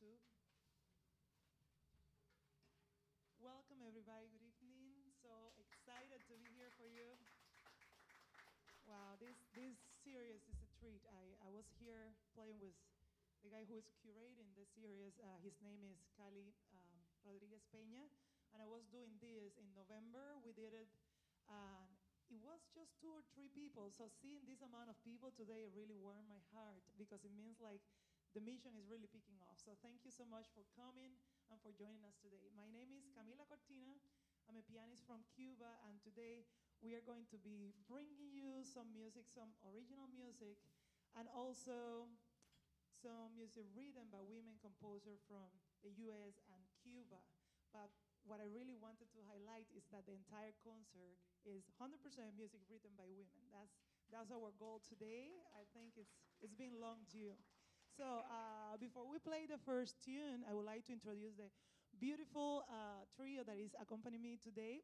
YouTube. Welcome, everybody. Good evening. So excited to be here for you. Wow, this series is a treat. I was here playing with the guy who is curating the series. His name is Rodriguez-Peña, and I was doing this in November. We did it, and it was just 2 or 3 people. So seeing this amount of people today really warmed my heart because it means like the mission is really picking off. So thank you so much for coming and for joining us today. My name is Camila Cortina. I'm a pianist from Cuba, and today we are going to be bringing you some music, some original music, and also some music written by women composers from the US and Cuba. But what I really wanted to highlight is that the entire concert is 100% music written by women. That's our goal today. I think it's been long due. So before we play the first tune, I would like to introduce the beautiful trio that is accompanying me today.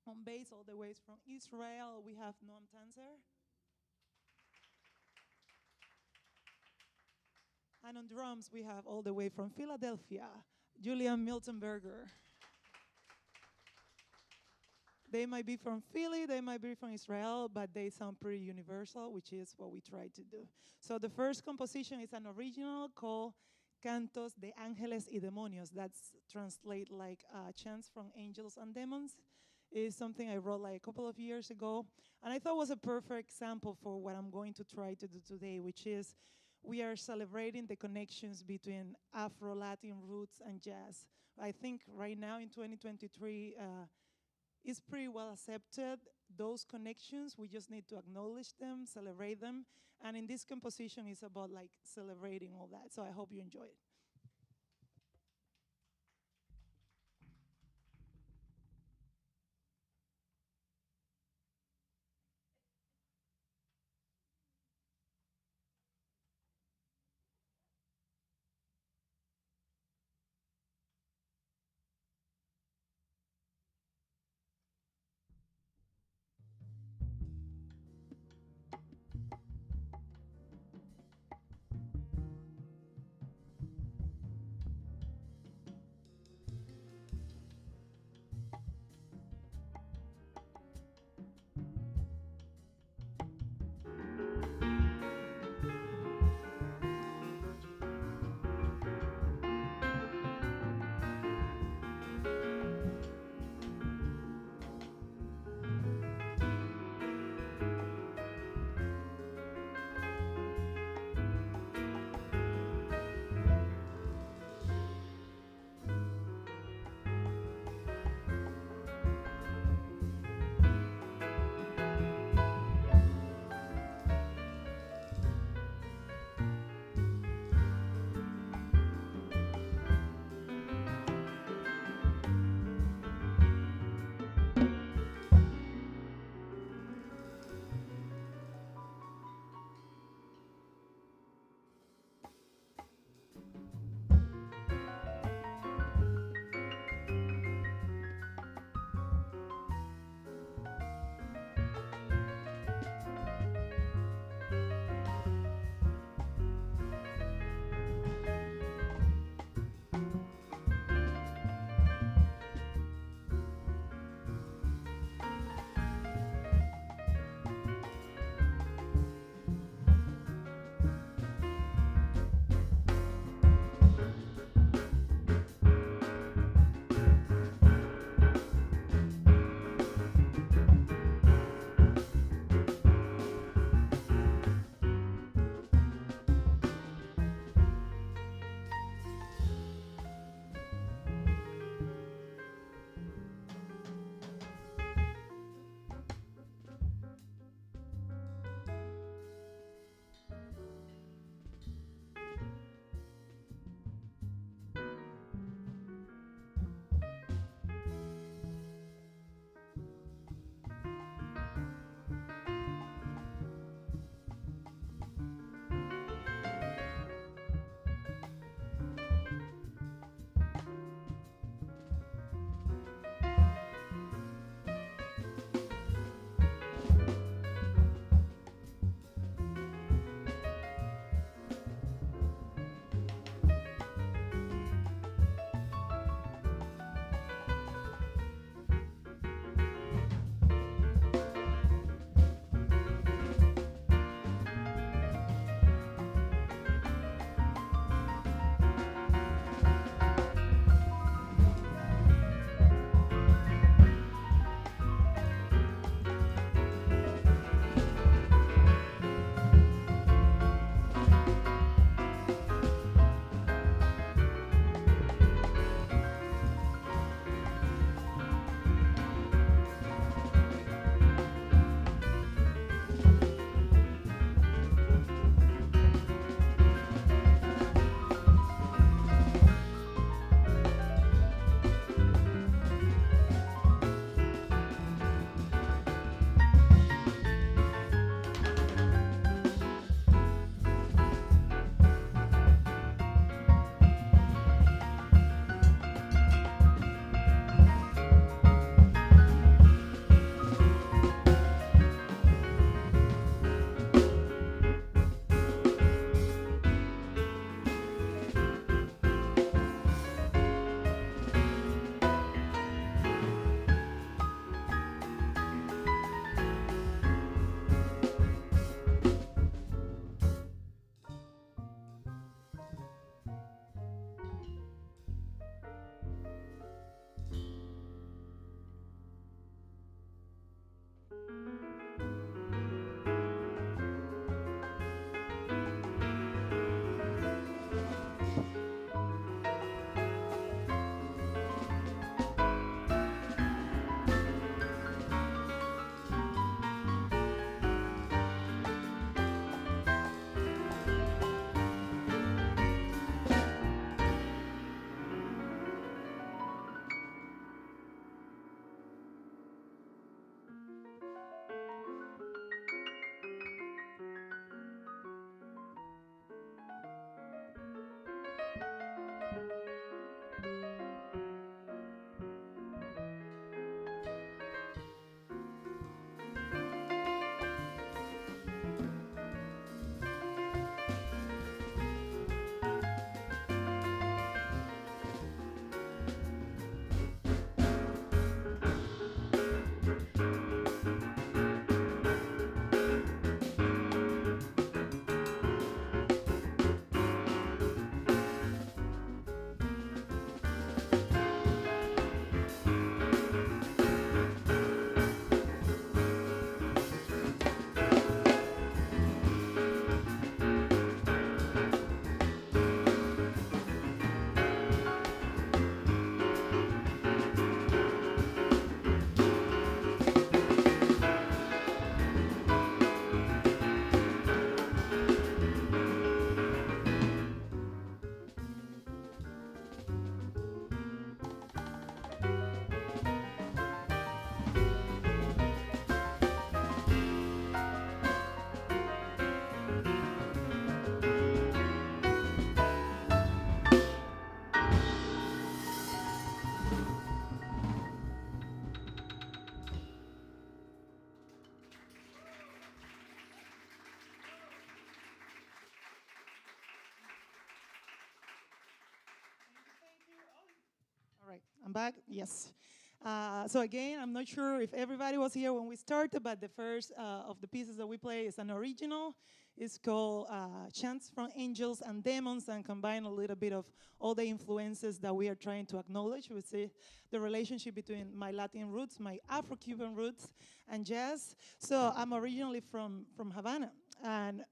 On bass, all the way from Israel, we have Noam Tanzer. And on drums, we have all the way from Philadelphia, Julian Miltenberger. They might be from Philly, they might be from Israel, but they sound pretty universal, which is what we try to do. So the first composition is an original called Cantos de Ángeles y Demonios. That's translate like chants from angels and demons. It's something I wrote like a couple of years ago. And I thought was a perfect example for what I'm going to try to do today, which is we are celebrating the connections between Afro-Latin roots and jazz. I think right now in 2023, it's pretty well accepted, those connections. We just need to acknowledge them, celebrate them. And in this composition, it's about like celebrating all that. So I hope you enjoy it. right, I'm back. Yes. So again, I'm not sure if everybody was here when we started, but the first of the pieces that we play is an original. It's called Chants from Angels and Demons, and combine a little bit of all the influences that we are trying to acknowledge. We see the relationship between my Latin roots, my Afro-Cuban roots, and jazz. So I'm originally from Havana, and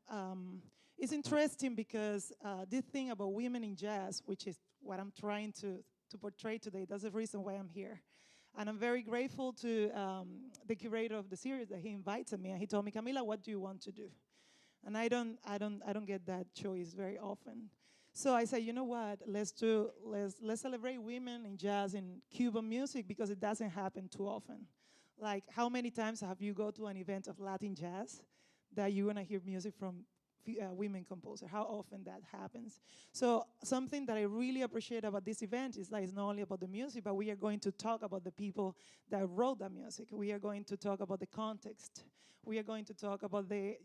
it's interesting because this thing about women in jazz, which is what I'm trying to portray today, that's the reason why I'm here. And I'm very grateful to the curator of the series that he invited me, and he told me, Camila, what do you want to do? And I don't get that choice very often. So I said, you know what? Let's celebrate women in jazz and Cuban music because it doesn't happen too often. Like, how many times have you go to an event of Latin jazz that you're gonna hear music from women composer, how often that happens. So something that I really appreciate about this event is that it's not only about the music, but we are going to talk about the people that wrote that music. We are going to talk about the context. We are going to talk about the,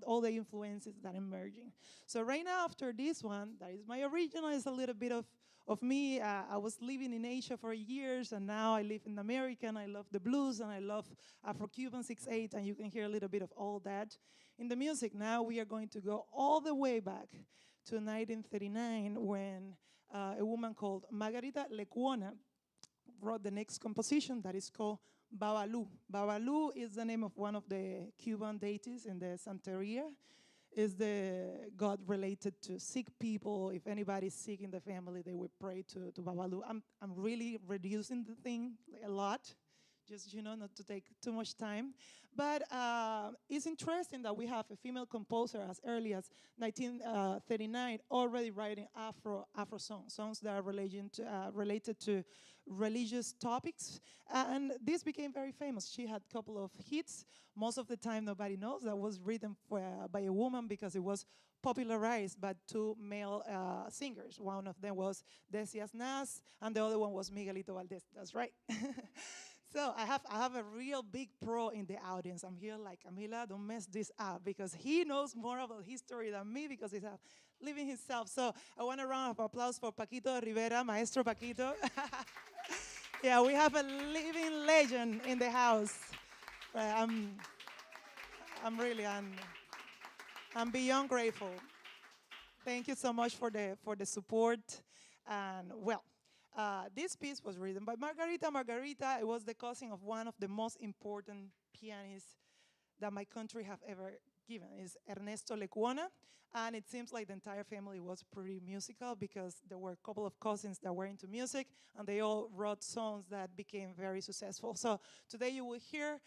all the influences that are emerging. So right now, after this one, that is my original, is a little bit of me. I was living in Asia for years, and now I live in America, and I love the blues, and I love Afro-Cuban 6/8, and you can hear a little bit of all that in the music. Now we are going to go all the way back to 1939 when a woman called Margarita Lecuona wrote the next composition that is called Babalu. Babalu is the name of one of the Cuban deities in the Santeria. Is the god related to sick people. If anybody's sick in the family, they would pray to Babalu. I'm really reducing the thing a lot, just not to take too much time. But it's interesting that we have a female composer as early as 1939 already writing Afro songs that are related to religious topics. And this became very famous. She had a couple of hits. Most of the time, nobody knows that was written by a woman because it was popularized by two male singers. One of them was Decias Nas, and the other one was Miguelito Valdez. That's right. So I have a real big pro in the audience. I'm here like, Camila, don't mess this up, because he knows more about history than me because he's living himself. So I want a round of applause for Paquito Rivera, Maestro Paquito. Yeah, we have a living legend in the house. I'm beyond grateful. Thank you so much for the support. And well, this piece was written by Margarita. Margarita, it was the cousin of one of the most important pianists that my country have ever given. Is Ernesto Lecuona, and it seems like the entire family was pretty musical because there were a couple of cousins that were into music, and they all wrote songs that became very successful. So today you will hear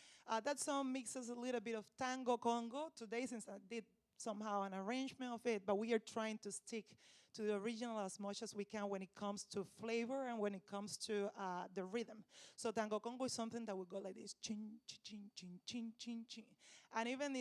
that song mixes a little bit of tango Congo. Today, since I did somehow an arrangement of it, but we are trying to stick to the original as much as we can when it comes to flavor and when it comes to the rhythm. So tango Congo is something that will go like this, chin, chin, chin, chin, chin, chin. And even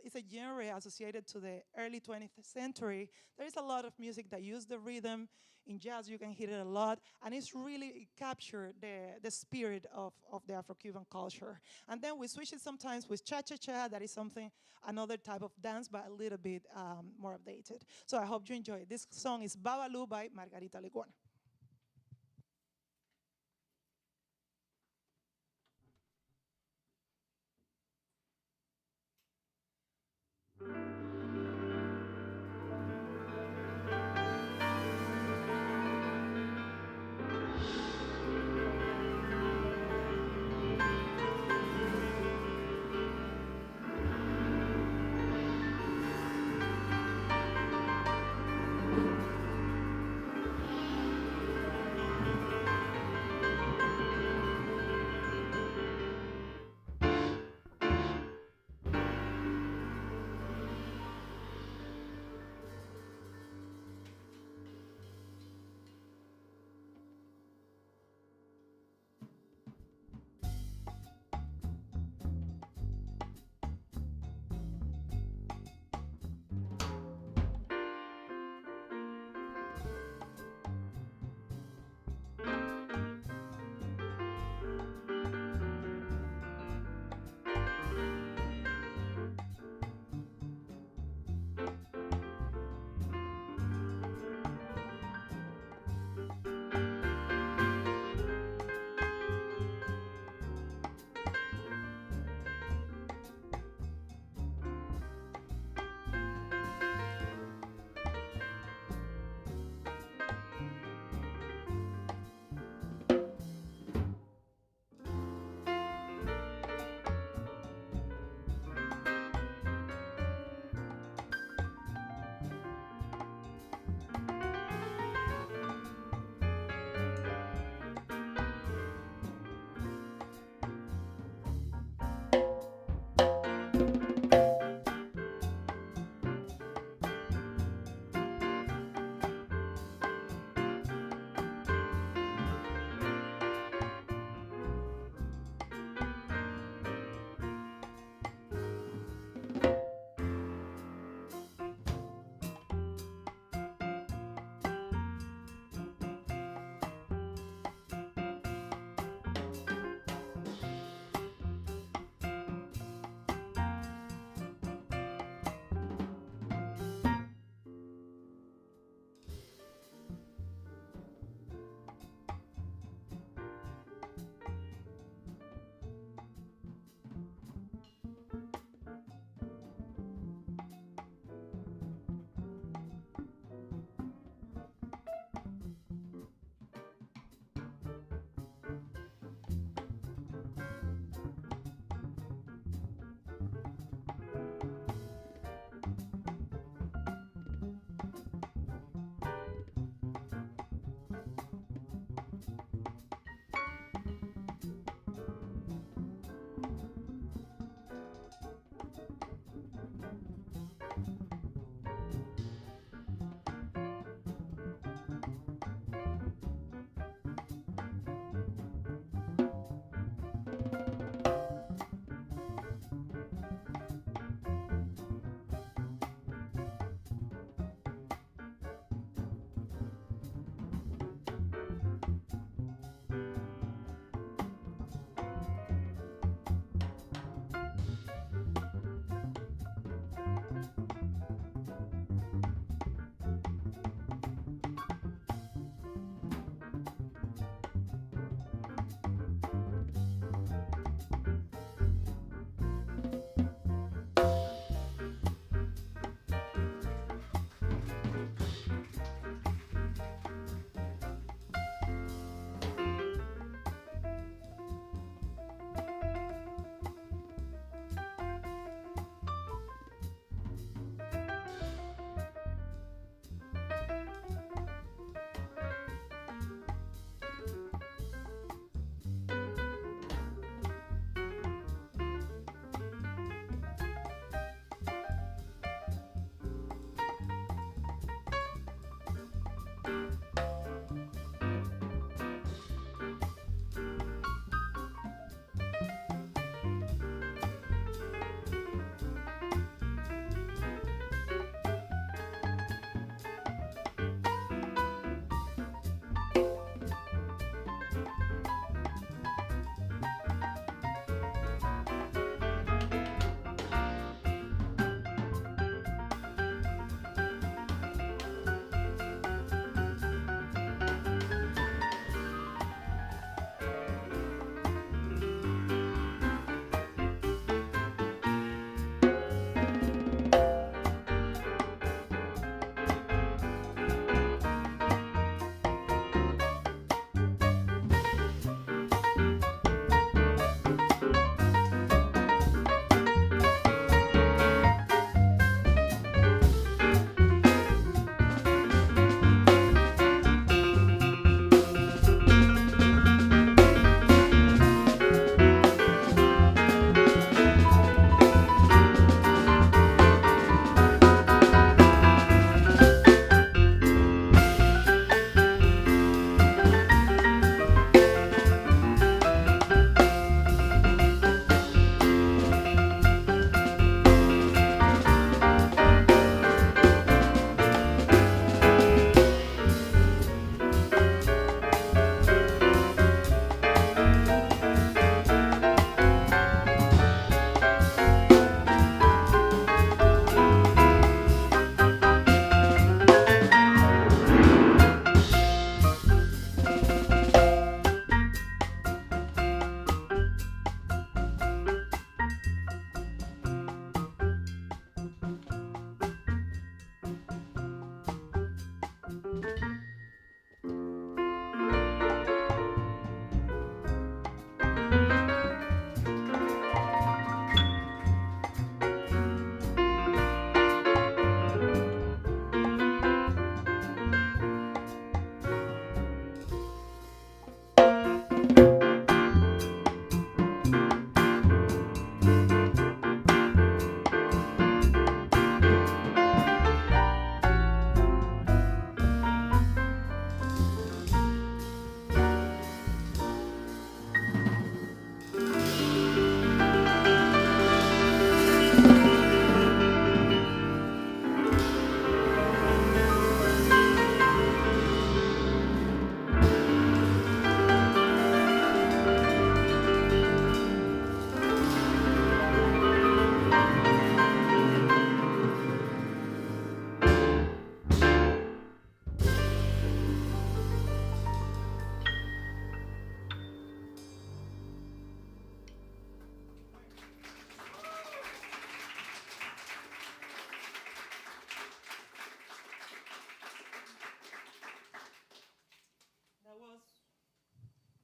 it's a genre associated to the early 20th century. There is a lot of music that use the rhythm. In jazz, you can hear it a lot, and it's really captured the spirit of the Afro-Cuban culture. And then we switch it sometimes with cha-cha-cha. That is something, another type of dance, but a little bit more updated. So I hope you enjoy it. This song is Babalu by Margarita Lecuona.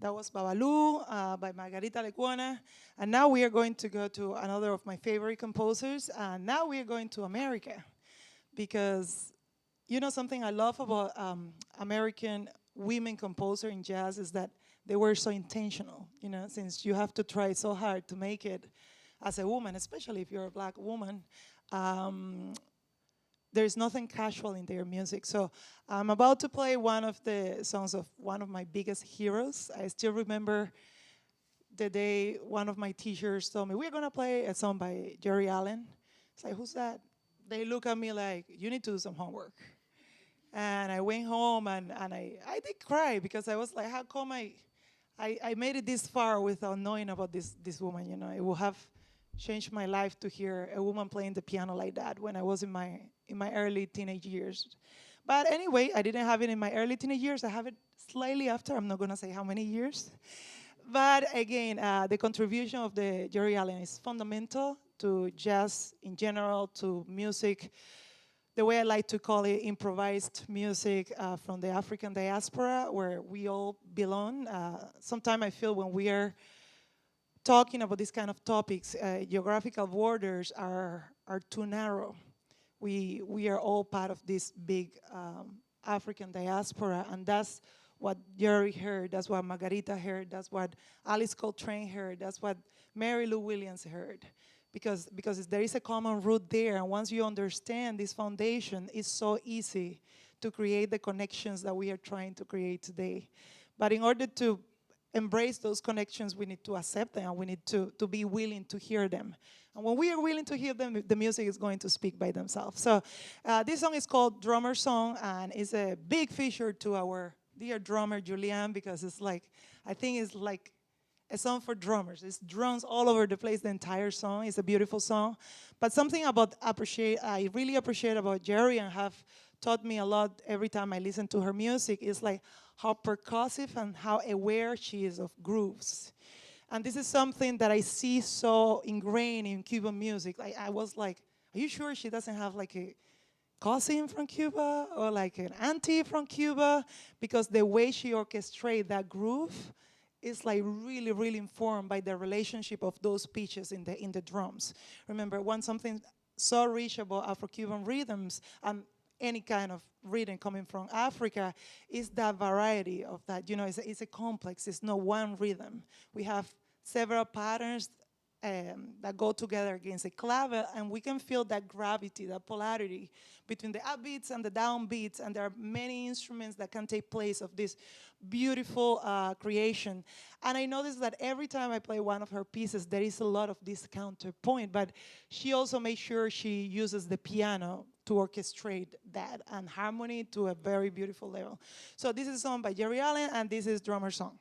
That was Babalu by Margarita Lecuona. And now we are going to go to another of my favorite composers. And now we are going to America. Because you know something I love about American women composer in jazz is that they were so intentional, you know, since you have to try so hard to make it as a woman, especially if you're a black woman. Um, there's nothing casual in their music. So I'm about to play one of the songs of one of my biggest heroes. I still remember the day one of my teachers told me, we're gonna play a song by Geri Allen. It's like, who's that? They look at me like, you need to do some homework. And I went home and I did cry because I was like, how come I made it this far without knowing about this woman, you know? It would have changed my life to hear a woman playing the piano like that when I was in my early teenage years. But anyway, I didn't have it in my early teenage years. I have it slightly after. I'm not gonna say how many years. But again, the contribution of the Geri Allen is fundamental to jazz in general, to music, the way I like to call it, improvised music from the African diaspora, where we all belong. Sometimes I feel when we are talking about these kind of topics, geographical borders are too narrow. We are all part of this big African diaspora, and that's what Jerry heard, that's what Margarita heard, that's what Alice Coltrane heard, that's what Mary Lou Williams heard. Because there is a common root there, and once you understand this foundation, it's so easy to create the connections that we are trying to create today. But in order to embrace those connections, we need to accept them, and we need to be willing to hear them. And when we are willing to hear them, the music is going to speak by themselves. So this song is called Drummer Song, and it's a big feature to our dear drummer, Julian, because it's like, I think it's like a song for drummers. It's drums all over the place, the entire song. It's a beautiful song. But something I really appreciate about Geri and have taught me a lot every time I listen to her music is like how percussive and how aware she is of grooves. And this is something that I see so ingrained in Cuban music. I was like, are you sure she doesn't have like a cousin from Cuba or like an auntie from Cuba? Because the way she orchestrates that groove is like really, really informed by the relationship of those pitches in the drums. Remember, something so rich about Afro-Cuban rhythms and any kind of rhythm coming from Africa is that variety of that. You know, it's a complex, it's not one rhythm. We have several patterns that go together against a clave, and we can feel that gravity, that polarity between the upbeats and the downbeats, and there are many instruments that can take place of this beautiful creation. And I noticed that every time I play one of her pieces, there is a lot of this counterpoint, but she also makes sure she uses the piano to orchestrate that and harmony to a very beautiful level. So this is a song by Geri Allen, and this is Drummer Song.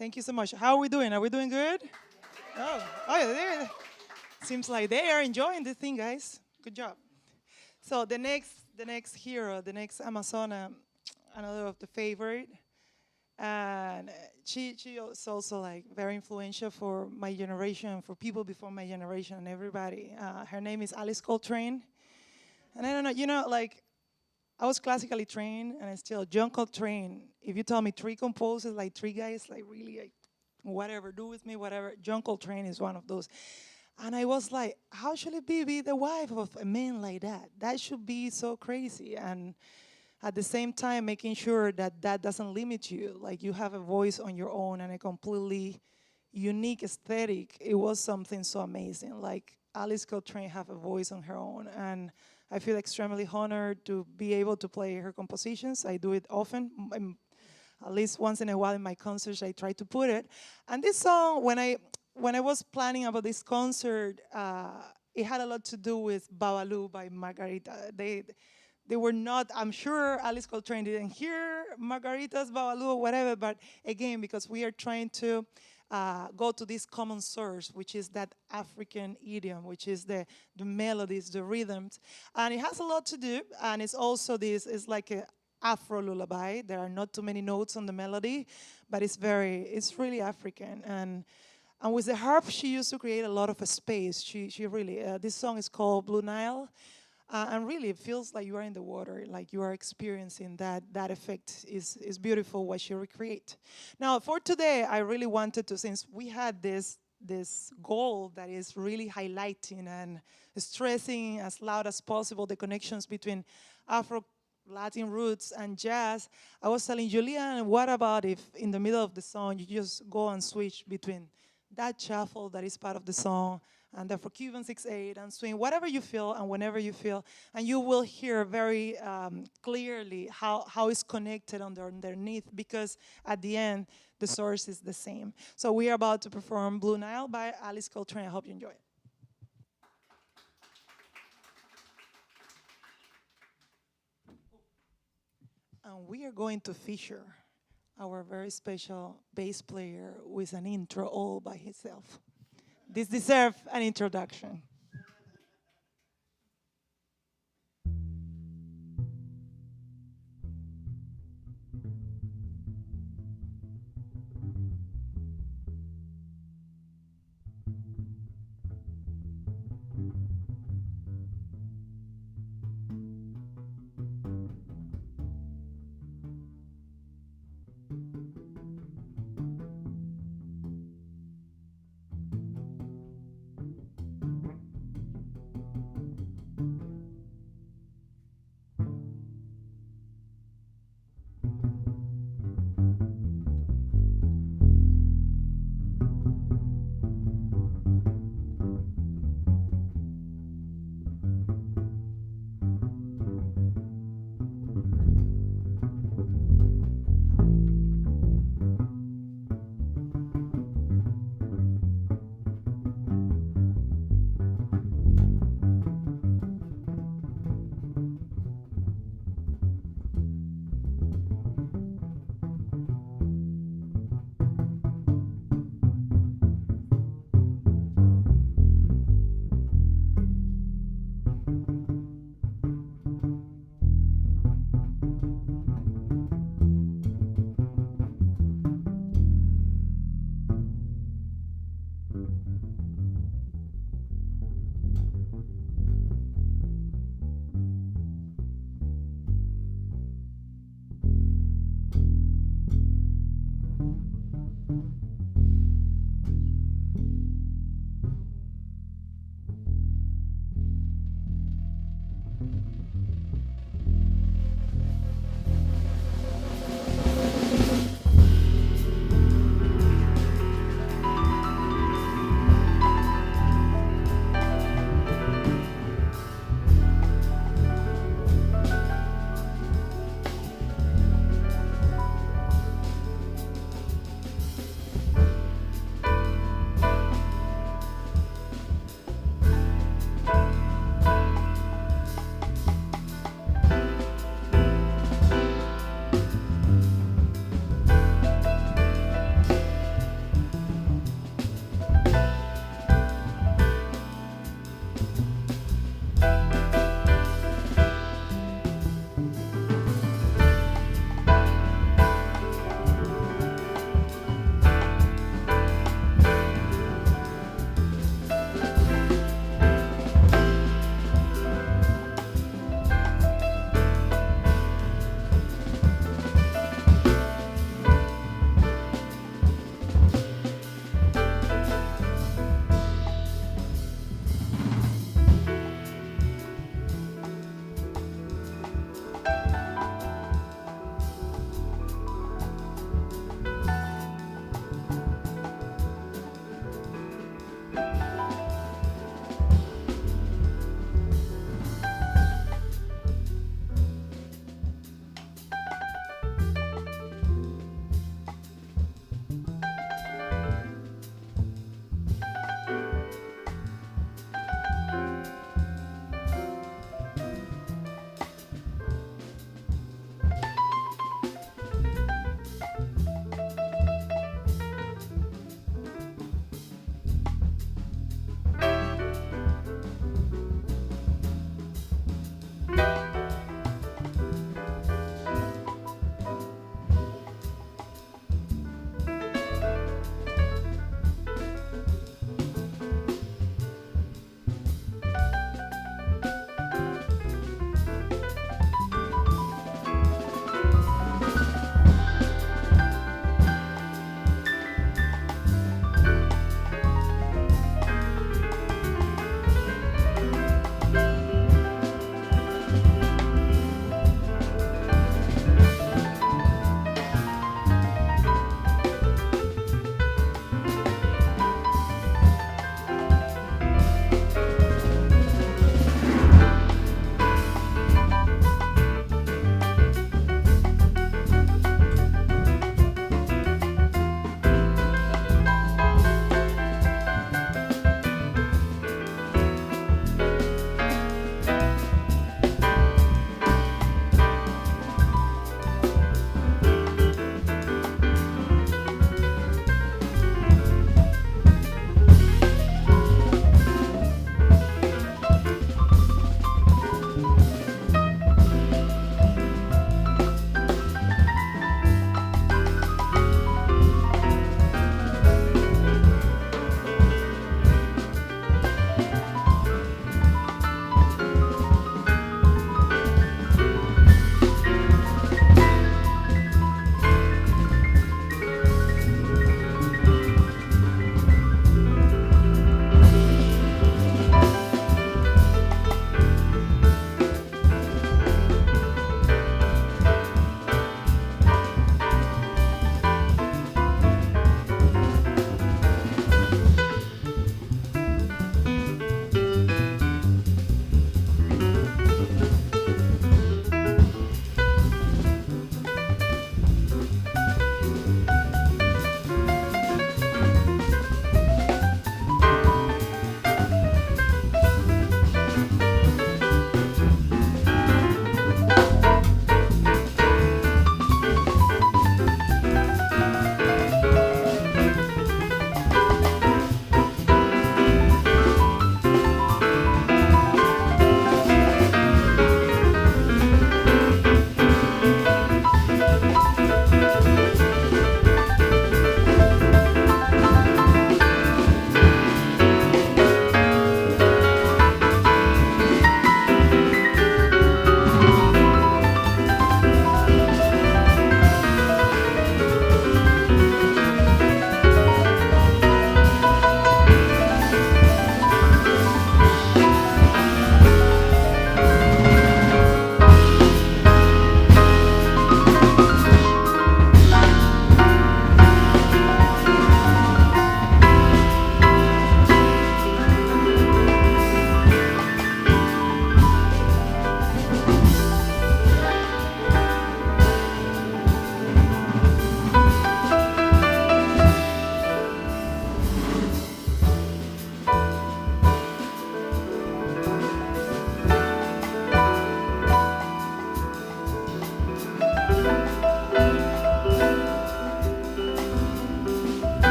Thank you so much. How are we doing? Are we doing good? Oh, yeah, seems like they are enjoying the thing, guys. Good job. So the next hero, the next Amazona, another of the favorite, and she is also like very influential for my generation, for people before my generation, and everybody. Her name is Alice Coltrane, and I don't know, like I was classically trained, and I still John Coltrane. If you tell me three composers, like three guys, like really, like whatever, do with me, whatever. John Coltrane is one of those. And I was like, how should it be the wife of a man like that? That should be so crazy. And at the same time, making sure that that doesn't limit you. Like you have a voice on your own and a completely unique aesthetic. It was something so amazing. Like Alice Coltrane have a voice on her own. And I feel extremely honored to be able to play her compositions. I do it often. At least once in a while in my concerts, I try to put it. And this song, when I was planning about this concert, it had a lot to do with Babalu by Margarita. They were not, I'm sure Alice Coltrane didn't hear Margarita's Babalu or whatever, but again, because we are trying to go to this common source, which is that African idiom, which is the melodies, the rhythms. And it has a lot to do, and it's also it's like a Afro lullaby. There are not too many notes on the melody, but it's really African. And with the harp, she used to create a lot of a space. She really, this song is called Blue Nile. And really, it feels like you are in the water, like you are experiencing that effect. Is beautiful what she recreate. Now, for today, I really wanted to, since we had this goal that is really highlighting and stressing as loud as possible the connections between Afro-Latin roots and jazz, I was telling Julian, what about if in the middle of the song you just go and switch between that shuffle that is part of the song and the for Cuban 6/8 and swing, whatever you feel and whenever you feel, and you will hear very clearly how it's connected underneath, because at the end, the source is the same. So we are about to perform Blue Nile by Alice Coltrane. I hope you enjoy it. And we are going to feature our very special bass player with an intro all by himself. This deserves an introduction.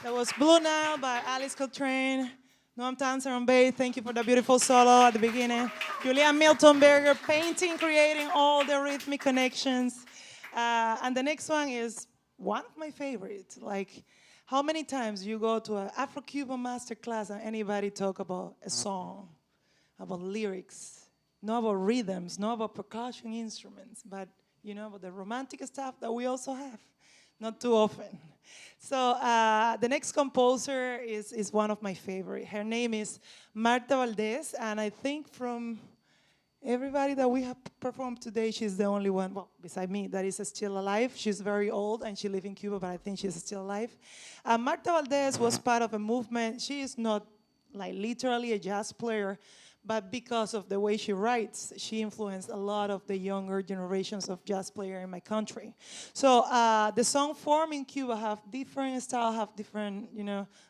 That was Blue Nile by Alice Coltrane. Noam Tanzer on bass. Thank you for the beautiful solo at the beginning. Julian Miltenberger painting, creating all the rhythmic connections. And the next one is one of my favorites. Like, how many times you go to an Afro-Cuban master class and anybody talk about a song, about lyrics, not about rhythms, not about percussion instruments, but about the romantic stuff that we also have, not too often. So the next composer is one of my favorite. Her name is Marta Valdez, and I think from everybody that we have performed today, she's the only one, well, beside me, that is still alive. She's very old and she lives in Cuba, but I think she's still alive. Marta Valdez was part of a movement. She is not like literally a jazz player, but because of the way she writes, she influenced a lot of the younger generations of jazz players in my country. So the song form in Cuba have different styles, have different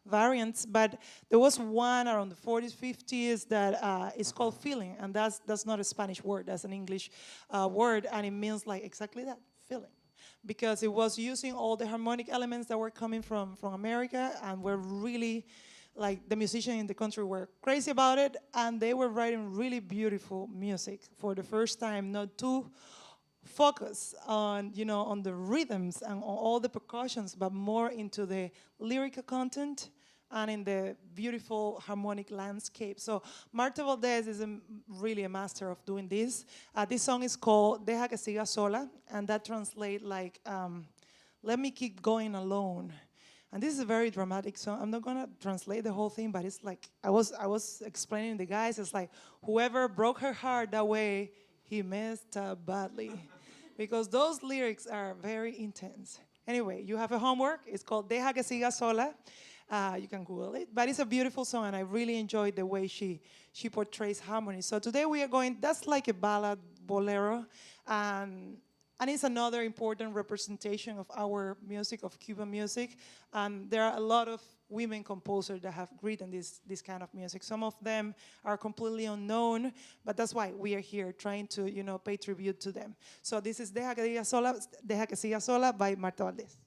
variants, but there was one around the 40s, 50s that is called feeling, and that's not a Spanish word, that's an English word, and it means like exactly that, feeling. Because it was using all the harmonic elements that were coming from America and were really like the musicians in the country were crazy about it, and they were writing really beautiful music for the first time, not too focused on, on the rhythms and on all the percussions, but more into the lyrical content and in the beautiful harmonic landscape. So Marta Valdez is really a master of doing this. This song is called Deja que siga sola, and that translates like, let me keep going alone. And this is a very dramatic song. I'm not gonna translate the whole thing, but it's like, I was explaining to the guys, it's like, whoever broke her heart that way, he messed up badly. Because those lyrics are very intense. Anyway, you have a homework, it's called Deja que siga sola. You can Google it, but it's a beautiful song, and I really enjoyed the way she portrays harmony. So today we are going, that's like a ballad bolero, and it's another important representation of our music, of Cuban music. And there are a lot of women composers that have written this kind of music. Some of them are completely unknown, but that's why we are here trying to pay tribute to them. So this is Deja que siga sola by Marta Valdez.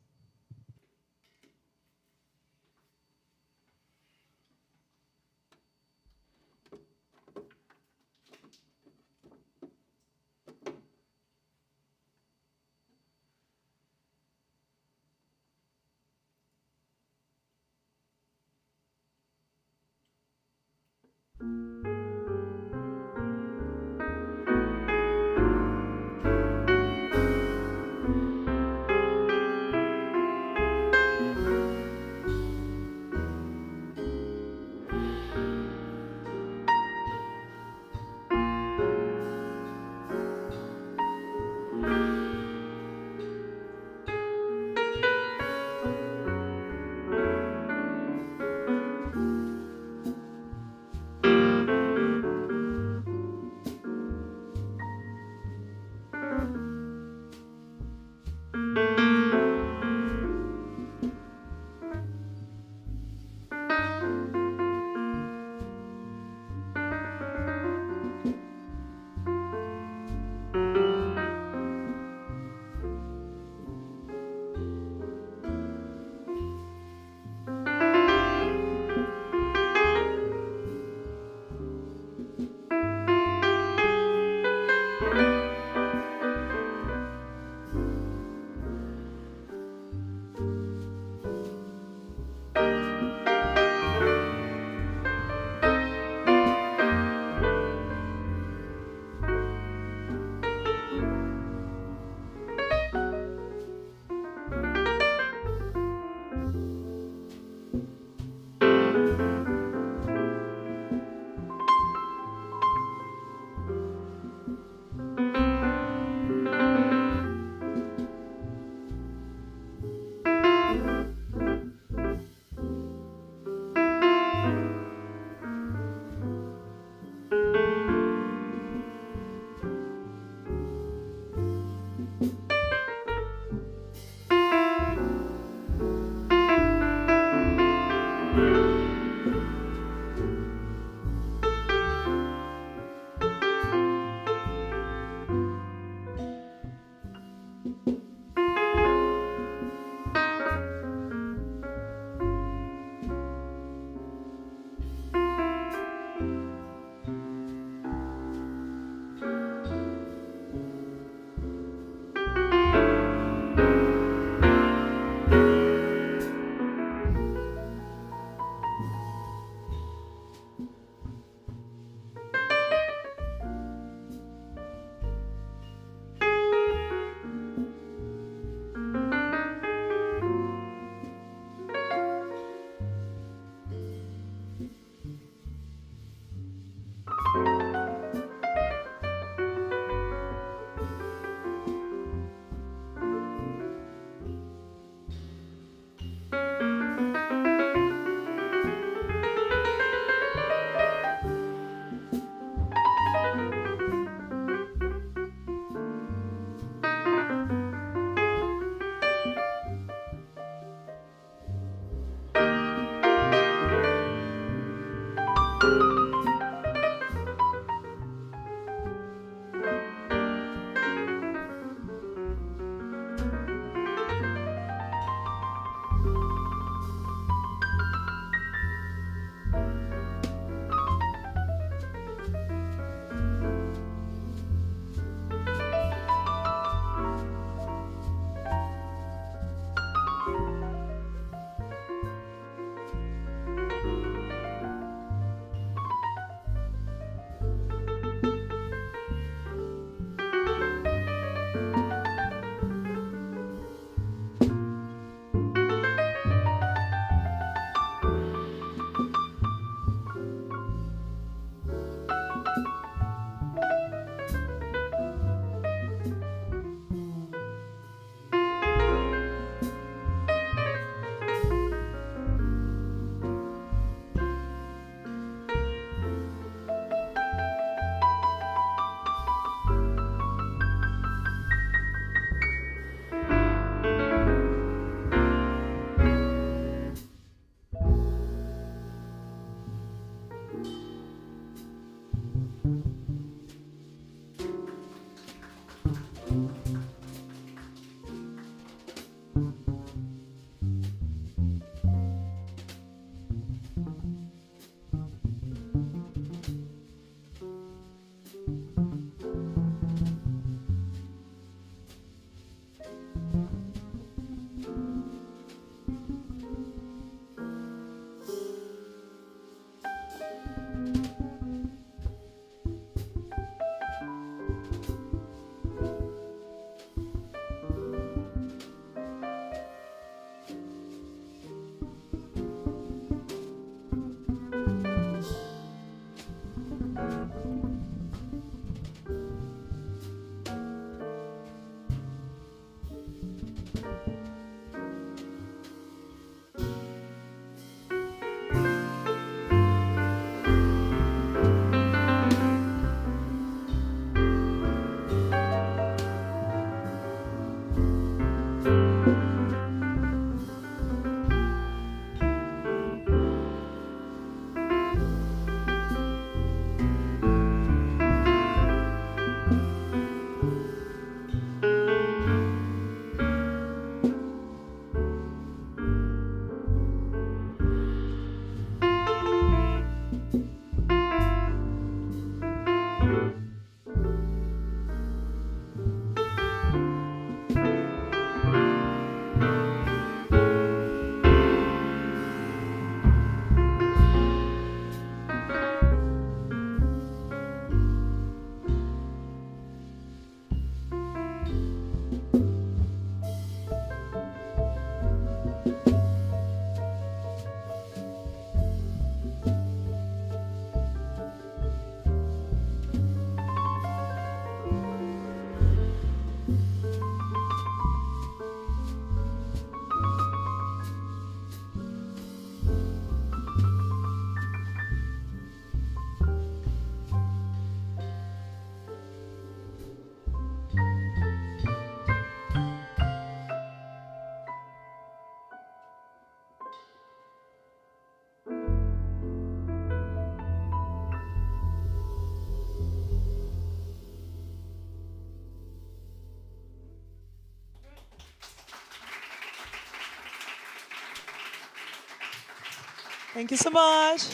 Thank you so much.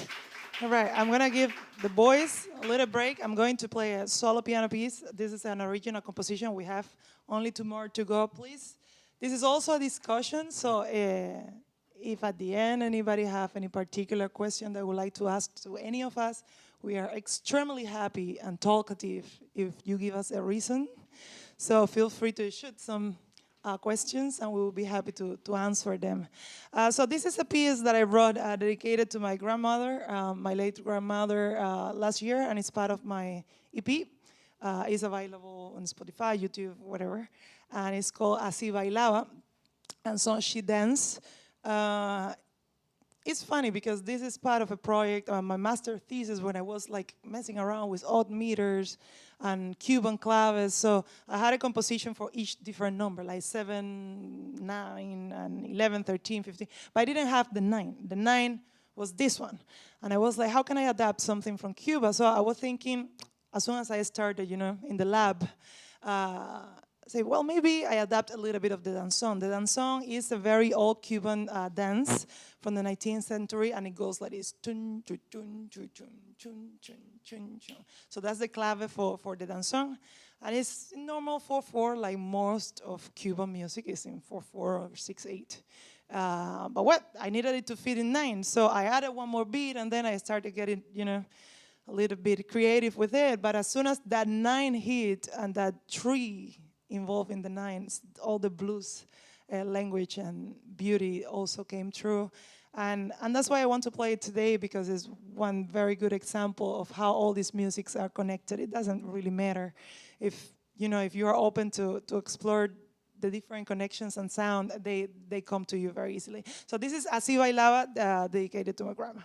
All right, I'm gonna give the boys a little break. I'm going to play a solo piano piece. This is an original composition. We have only 2 more to go, please. This is also a discussion, so if at the end anybody have any particular question they would like to ask to any of us, we are extremely happy and talkative if you give us a reason. So feel free to shoot some questions and we will be happy to answer them. So this is a piece that I wrote dedicated to my grandmother, my late grandmother last year, and it's part of my EP. It's available on Spotify, YouTube, whatever. And it's called Así Bailaba. And so she danced. It's funny because this is part of a project on my master thesis when I was like messing around with odd meters and Cuban claves. So I had a composition for each different number, like 7, 9, and 11, 13, 15. But I didn't have the 9. The 9 was this one. And I was like, how can I adapt something from Cuba? So I was thinking, as soon as I started, in the lab, say, well, maybe I adapt a little bit of the danzón. The danzón is a very old Cuban dance from the 19th century, and it goes like this. Tun, tun, tun, tun, tun, tun, tun, tun, tun. So that's the clave for the danzón. And it's in normal 4/4, like most of Cuban music is in 4/4 or 6/8. But what? I needed it to fit in 9, so I added one more beat, and then I started getting, a little bit creative with it. But as soon as that 9 hit and that 3 involved in the 9s, all the blues language and beauty also came true. And that's why I want to play it today, because it's one very good example of how all these musics are connected. It doesn't really matter if you are open to explore the different connections and sound, they come to you very easily. So this is Así Bailaba, dedicated to my grandma.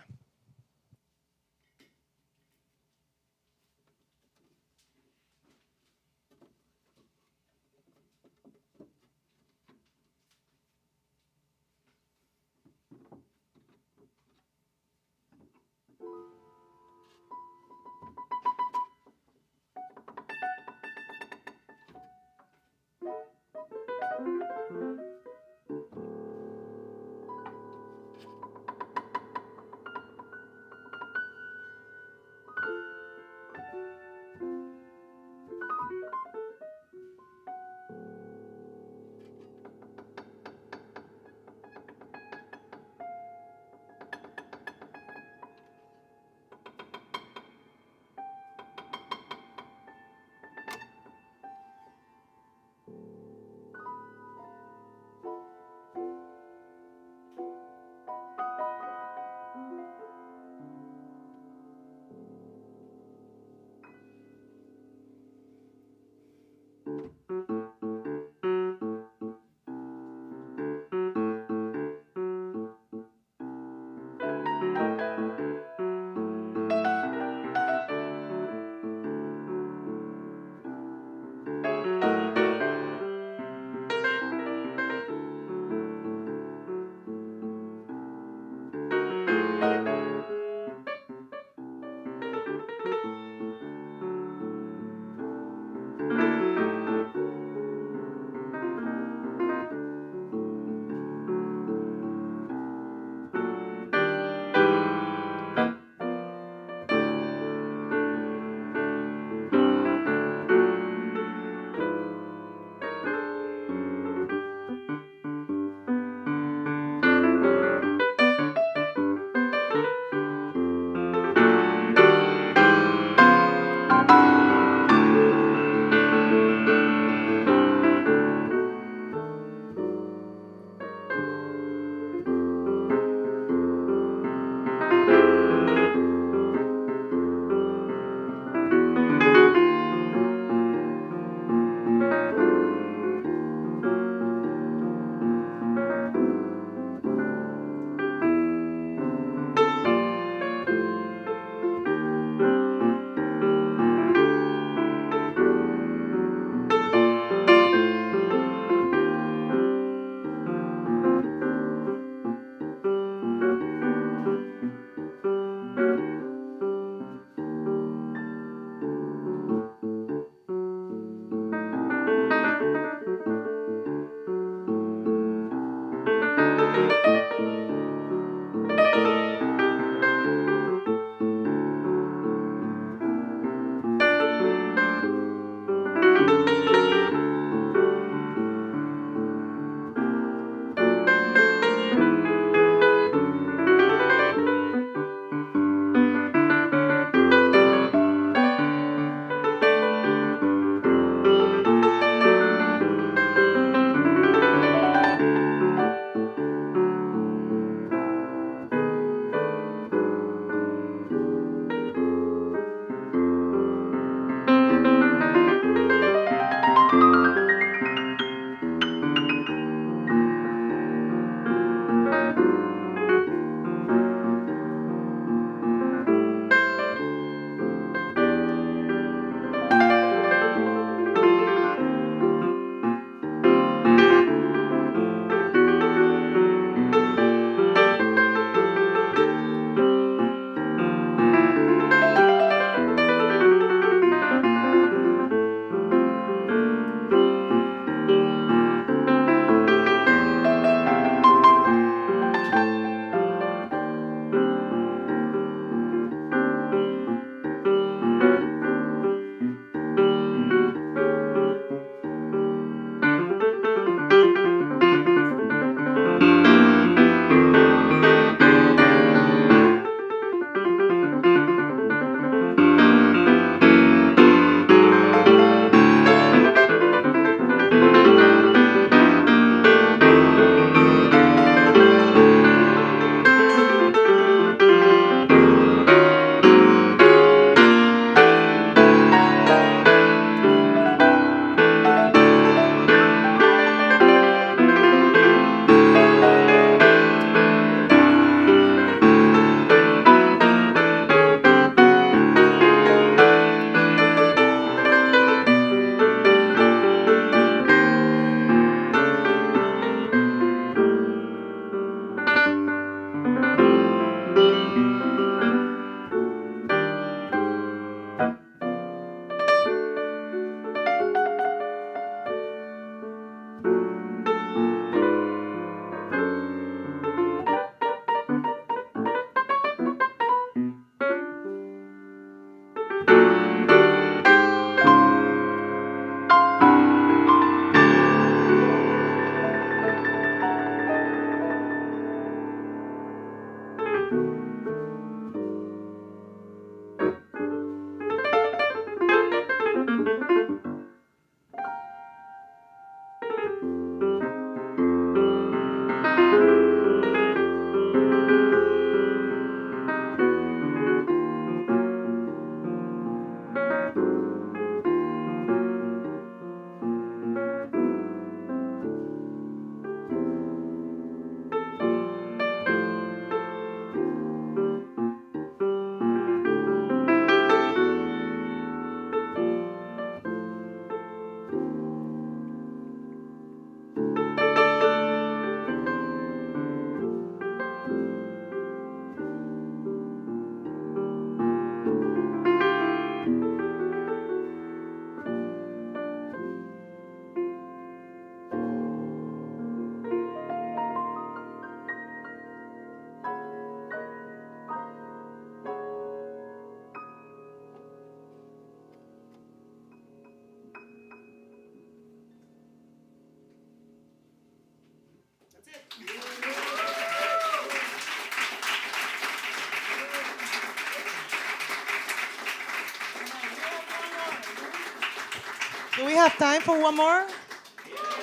we have time for one more?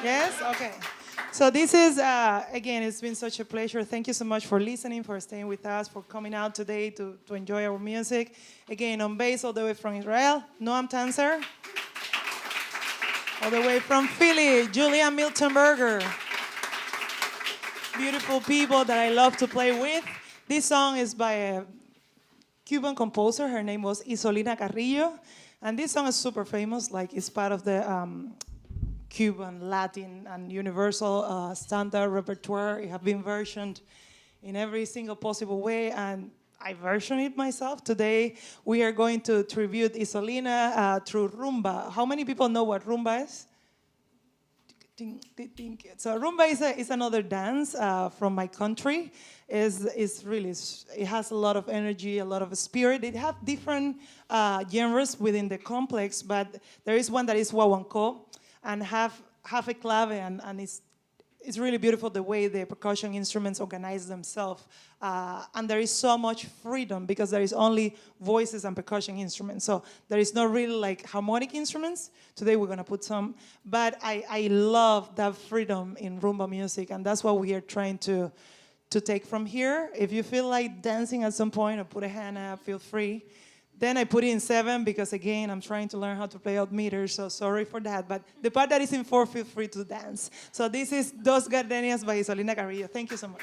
Yes? Okay. So this is, again, it's been such a pleasure. Thank you so much for listening, for staying with us, for coming out today to enjoy our music. Again, on bass all the way from Israel, Noam Tanzer. All the way from Philly, Julian Miltenberger. Beautiful people that I love to play with. This song is by a Cuban composer. Her name was Isolina Carrillo. And this song is super famous, like it's part of the Cuban, Latin, and universal standard repertoire. It has been versioned in every single possible way, and I version it myself. Today, we are going to tribute Isolina through rumba. How many people know what rumba is? So rumba is another dance from my country. It has a lot of energy, a lot of spirit. It has different genres within the complex, but there is one that is guaguancó, and have a clave, and it's really beautiful the way the percussion instruments organize themselves. And there is so much freedom because there is only voices and percussion instruments. So there is no really like harmonic instruments. Today we're gonna put some, but I love that freedom in rumba music, and that's what we are trying to take from here. If you feel like dancing at some point or put a hand up, feel free. Then I put it in 7 because, again, I'm trying to learn how to play out meters, so sorry for that. But the part that is in 4, feel free to dance. So this is Dos Gardenias by Isolina Carrillo. Thank you so much.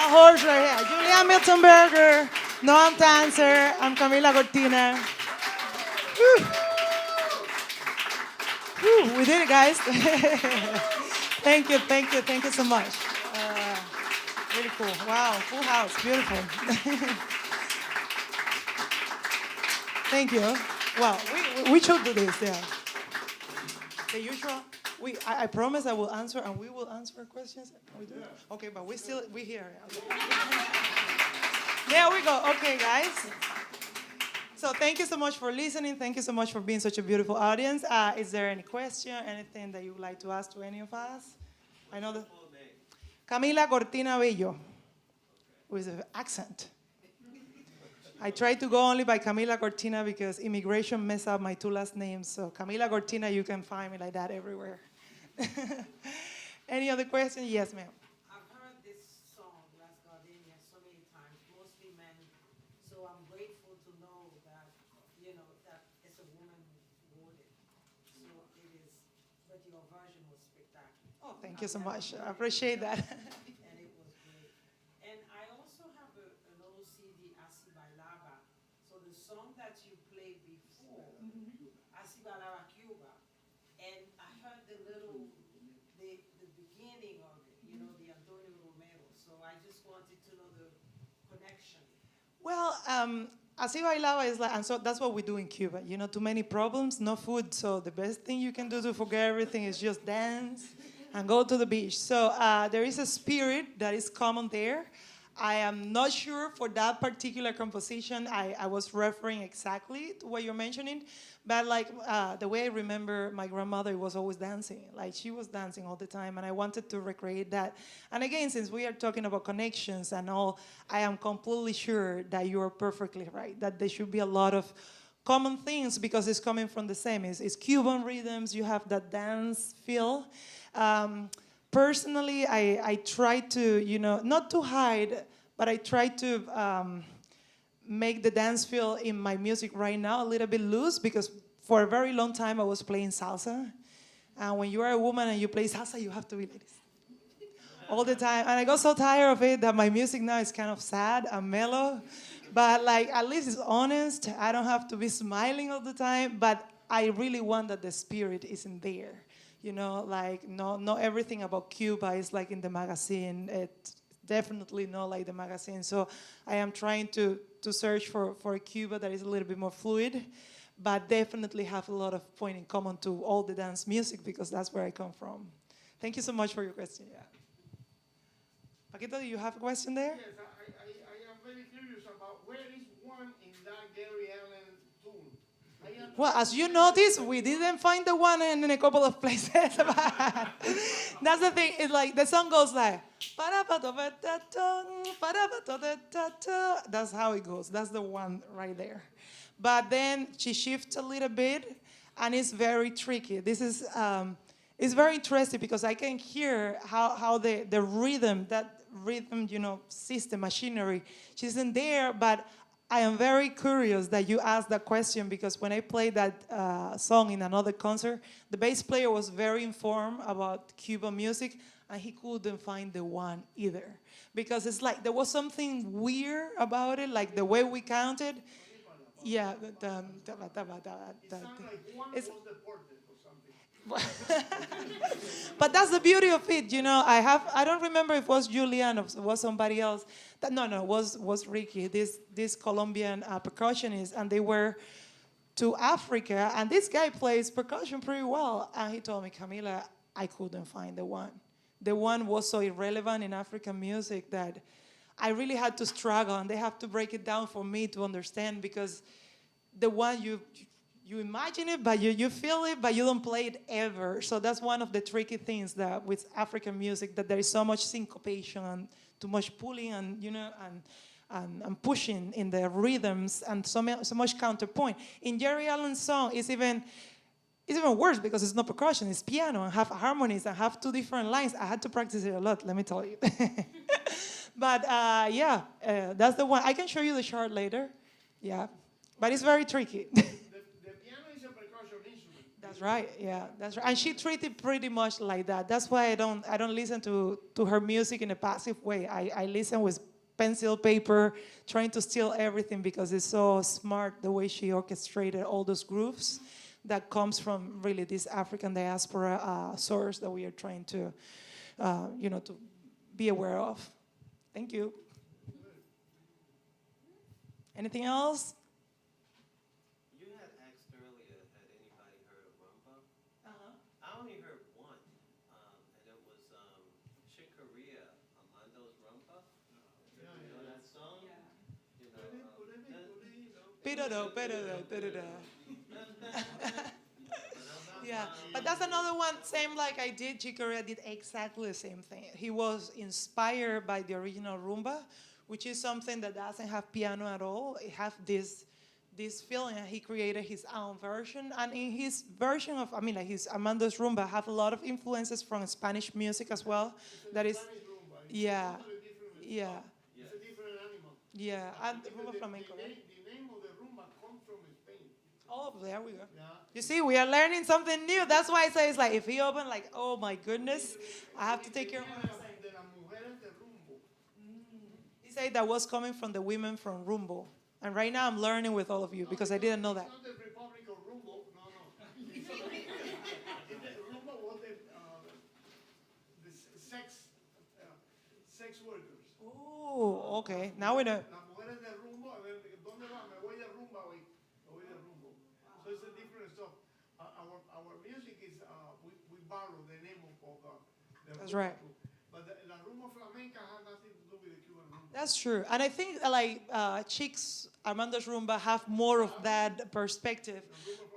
horse right here. Julian Miltenberger, Noam Tanzer, I'm Camila Cortina. Whew. Whew, we did it, guys. Thank you, thank you, thank you so much. Really cool. Wow, full house, beautiful. Thank you. Well, we should do this, yeah. The usual. I promise I will answer, and we will answer questions. We do? Okay, but we here. There we go. Okay, guys. So thank you so much for listening. Thank you so much for being such a beautiful audience. Is there any question, anything that you would like to ask to any of us? I know that. Camila Cortina Bello, with an accent. I tried to go only by Camila Cortina because immigration messed up my two last names. So Camila Cortina, you can find me like that everywhere. Any other questions? Yes, ma'am. I've heard this song, Las Gardenias, so many times, mostly men. So I'm grateful to know that, that it's a woman who wrote it. So it is, but your version was spectacular. Oh, thank you so much. I appreciate that. And it was great. And I also have an old CD, Así Bailaba. So the song that you played before, Así Bailaba Cuba. And I heard the beginning of it, the Antonio Romero. So I just wanted to know the connection. Well, Así Bailaba is like, and so that's what we do in Cuba. Too many problems, no food. So the best thing you can do to forget everything is just dance and go to the beach. So there is a spirit that is common there. I am not sure for that particular composition. I was referring exactly to what you're mentioning, but like the way I remember my grandmother was always dancing. Like she was dancing all the time, and I wanted to recreate that. And again, since we are talking about connections and all, I am completely sure that you are perfectly right, that there should be a lot of common things because it's coming from the same. It's Cuban rhythms, you have that dance feel. Personally, I try to, not to hide, but I try to make the dance feel in my music right now a little bit loose because for a very long time I was playing salsa. And when you are a woman and you play salsa, you have to be like this all the time. And I got so tired of it that my music now is kind of sad and mellow. But like, at least it's honest. I don't have to be smiling all the time, but I really want that the spirit isn't there. Like not everything about Cuba is like in the magazine. It's definitely not like the magazine. So I am trying to search for a Cuba that is a little bit more fluid, but definitely have a lot of point in common to all the dance music because that's where I come from. Thank you so much for your question. Yeah. Paquito, do you have a question there? Yes, I am very curious about where is one in that Geri Allen tune. Well, as you noticed, we didn't find the one in a couple of places. That's the thing. It's like the song goes like, that's how it goes. That's the one right there. But then she shifts a little bit, and it's very tricky. This is it's very interesting because I can hear how the rhythm, that rhythm, system, machinery, she's in there, but I am very curious that you asked that question because when I played that song in another concert, the bass player was very informed about Cuban music and he couldn't find the one either. Because it's like there was something weird about it, like the way we counted. Yeah. It sounds like one was deported or something. But that's the beauty of it, I don't remember if it was Julian or it was somebody else. No, was Ricky, this Colombian percussionist, and they were to Africa, and this guy plays percussion pretty well. And he told me, Camila, I couldn't find the one. The one was so irrelevant in African music that I really had to struggle, and they have to break it down for me to understand because the one you imagine it, but you feel it, but you don't play it ever. So that's one of the tricky things that with African music, that there is so much syncopation and too much pulling and and pushing in the rhythms and so much counterpoint. In Geri Allen's song, it's even worse because it's not percussion, it's piano and have harmonies and have two different lines. I had to practice it a lot, let me tell you. But that's the one. I can show you the chart later. Yeah, but it's very tricky. The piano is a percussion instrument. That's right. Yeah, that's right. And she treated pretty much like that. That's why I don't listen to her music in a passive way. I listen with pencil, paper, trying to steal everything because it's so smart the way she orchestrated all those grooves that comes from really this African diaspora source that we are trying to be aware of. Thank you. Anything else? You had asked earlier, had anybody heard of rumba? Uh-huh. I only heard one, and it was Chick Corea, Armando's rumba. You know that song? You Pidodo, pidodo, pidodo. Yeah, but that's another one, same like I did. Chicorea did exactly the same thing. He was inspired by the original rumba, which is something that doesn't have piano at all. It has this feeling, and he created his own version. And in his version of, like his Armando's rumba, have a lot of influences from Spanish music as well. That is, yeah, yeah, It's a different animal. yeah, and rumba flamenco. The name of the rumba comes from Spain. Oh, there we go. Yeah. You see, we are learning something new. That's why I say it's like, if he opened, like, oh my goodness, I have to take care of what I'm saying. De las mujeres de rumbo. He said that was coming from the women from Rumbo. And right now I'm learning with all of you because I didn't know that. It's not the Republic of Rumbo. No. Rumbo was the sex workers. Oh, okay. Now we know. Las mujeres de rumbo, a ver, ¿dónde va? Me voy de rumba hoy. Me voy de rumbo. So it's a different stuff. Our music is, we borrow the name of the That's rumba right. group. But la rumba flamenca has nothing to do with the Cuban rumba. That's true. And I think Chic's Armando's Rumba have more of that perspective.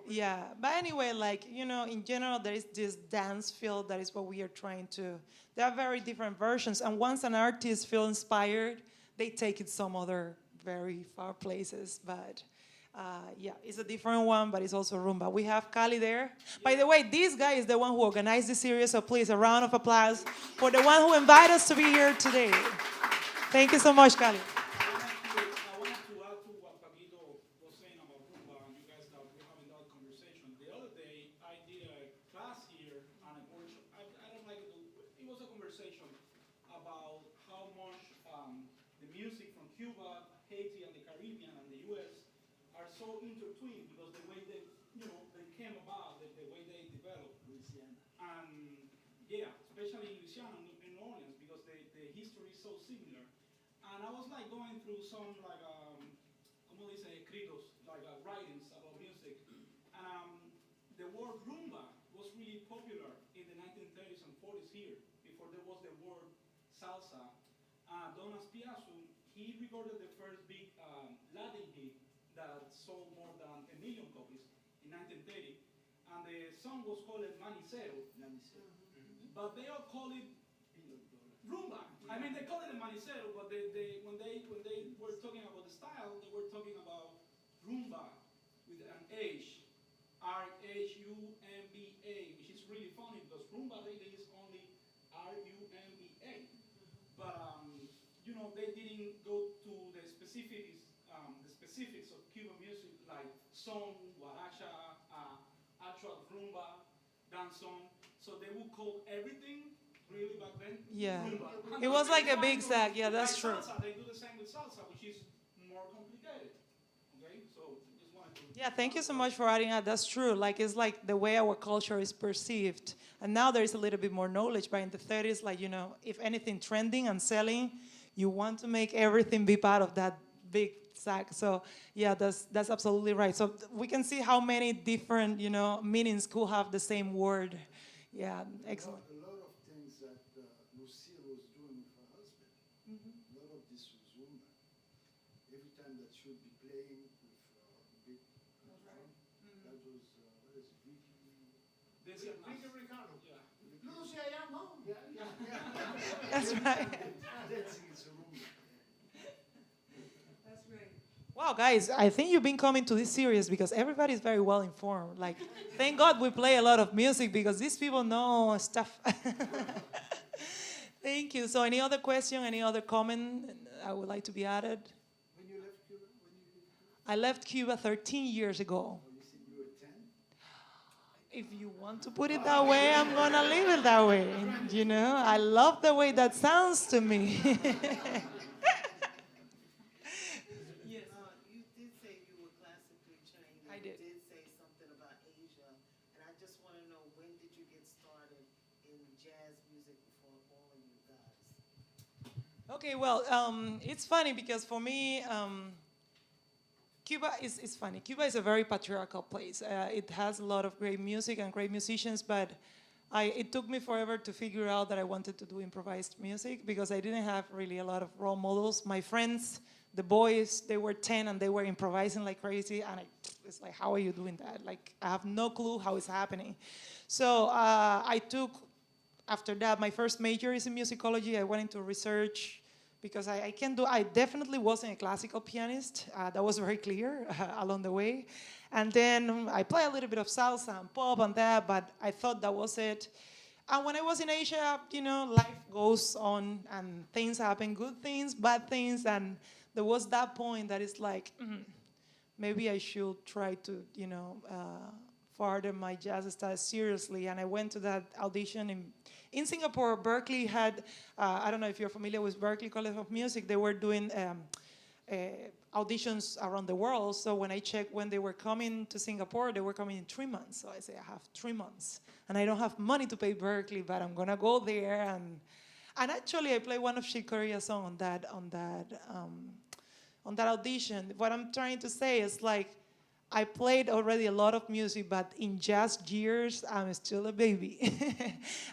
Yeah. But anyway, in general, there is this dance feel that is what we are trying to. There are very different versions. And once an artist feels inspired, they take it some other very far places. But it's a different one, but it's also rumba. We have Cali there. By the way, this guy is the one who organized this series, so please, a round of applause for the one who invited us to be here today. Thank you so much, Cali. I wanted to add to what Paquito was saying about rumba, and you guys were having that conversation. The other day, I did a class here on a workshop. I don't like it. It was a conversation about how much the music from Cuba, Haiti, and the Caribbean and the U.S. are so intertwined because the way they came about, the way they developed. Louisiana. And especially in Louisiana and in New Orleans, because the history is so similar. And I was going through some como dice, escritos, writings about music. And the word rumba was really popular in the 1930s and 40s here, before there was the word salsa. Don Aspiazu, he recorded the first big Latin hit that sold more than 1 million copies in 1930. And the song was called Manicero. But they all call it rumba. I mean, they call it a manicero, but when they were talking about the style, they were talking about rumba with an H, R-H-U-M-B-A, which is really funny because rumba really is only R-U-M-B-A. But they didn't go to the specifics of Cuban music like son, guaracha, actual rumba, danzón. So they would call everything. Really back then? Yeah. Rumba. It was like a big sack. Yeah, that's true. Salsa, they do the same with salsa, which is more complicated. Okay, so just wanted to. Yeah, thank you so much for adding that. That's true. It's like the way our culture is perceived. And now there is a little bit more knowledge. But in the 30s, if anything trending and selling, you want to make everything be part of that big sack. So yeah, that's absolutely right. So we can see how many different, meanings could have the same word. Yeah, excellent. A lot of things that Lucille was doing with her husband. A lot of this was rumba. Every time that she would be playing with big drum, that was what is it, Vicky Ricardo. Yeah. Lucia, yeah, no. Yeah. That's right. dancing is a rumba. That's great. Wow, guys, I think you've been coming to this series because everybody's very well informed. Thank God we play a lot of music because these people know stuff. Thank you. So any other question, any other comment I would like to be added? When you left Cuba? I left Cuba 13 years ago. Oh, you said you were 10? If you want to put it that way, I'm gonna leave it that way. You know, I love the way that sounds to me. Yes. You did say you were classically trained. I did. You did say something about Asia, and I just want to know, when did you get started in jazz music before all of you guys? Okay, well, it's funny because for me, Cuba is funny. Cuba is a very patriarchal place. It has a lot of great music and great musicians, but it took me forever to figure out that I wanted to do improvised music because I didn't have really a lot of role models. My friends, the boys, they were 10 and they were improvising like crazy, and it's like, how are you doing that? Like, I have no clue how it's happening. So I took, after that, my first major is in musicology. I went into research because I definitely wasn't a classical pianist. That was very clear along the way. And then I play a little bit of salsa and pop and that, but I thought that was it. And when I was in Asia, you know, life goes on and things happen, good things, bad things, and there was that point that it's like, maybe I should try to, you know, further my jazz style seriously. And I went to that audition in Singapore. Berkeley had, I don't know if you're familiar with Berkeley College of Music, they were doing auditions around the world. So when I checked when they were coming to Singapore, they were coming in 3 months. So I say, I have 3 months. And I don't have money to pay Berkeley, but I'm gonna go there. And actually I played one of Chick Corea's songs on that audition. What I'm trying to say is like, I played already a lot of music, but in jazz years, I'm still a baby.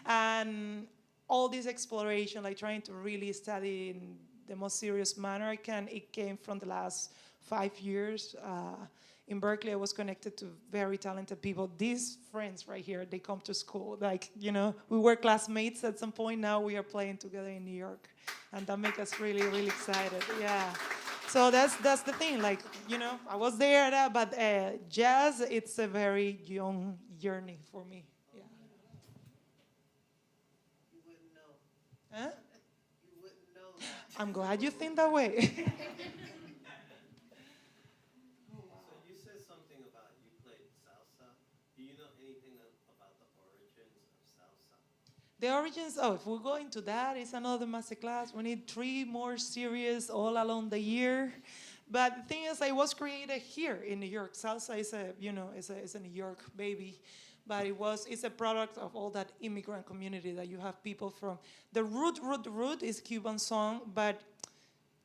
And all this exploration, like trying to really study in the most serious manner I can, it came from the last 5 years. In Berkeley, I was connected to very talented people. These friends right here, they come to school. Like, you know, we were classmates at some point. Now we are playing together in New York. And that makes us really, really excited. Yeah. So that's the thing, like, you know, I was there, but jazz, it's a very young journey for me. Yeah. You wouldn't know. Huh? You wouldn't know that. I'm glad you think that way. So you said something about you played salsa. Do you know anything about the origins of salsa? The origins, if we go into that, it's another masterclass. We need 3 more series all along the year. But the thing is, it was created here in New York. Salsa is a New York baby. But it's a product of all that immigrant community that you have people from. The root is Cuban song, but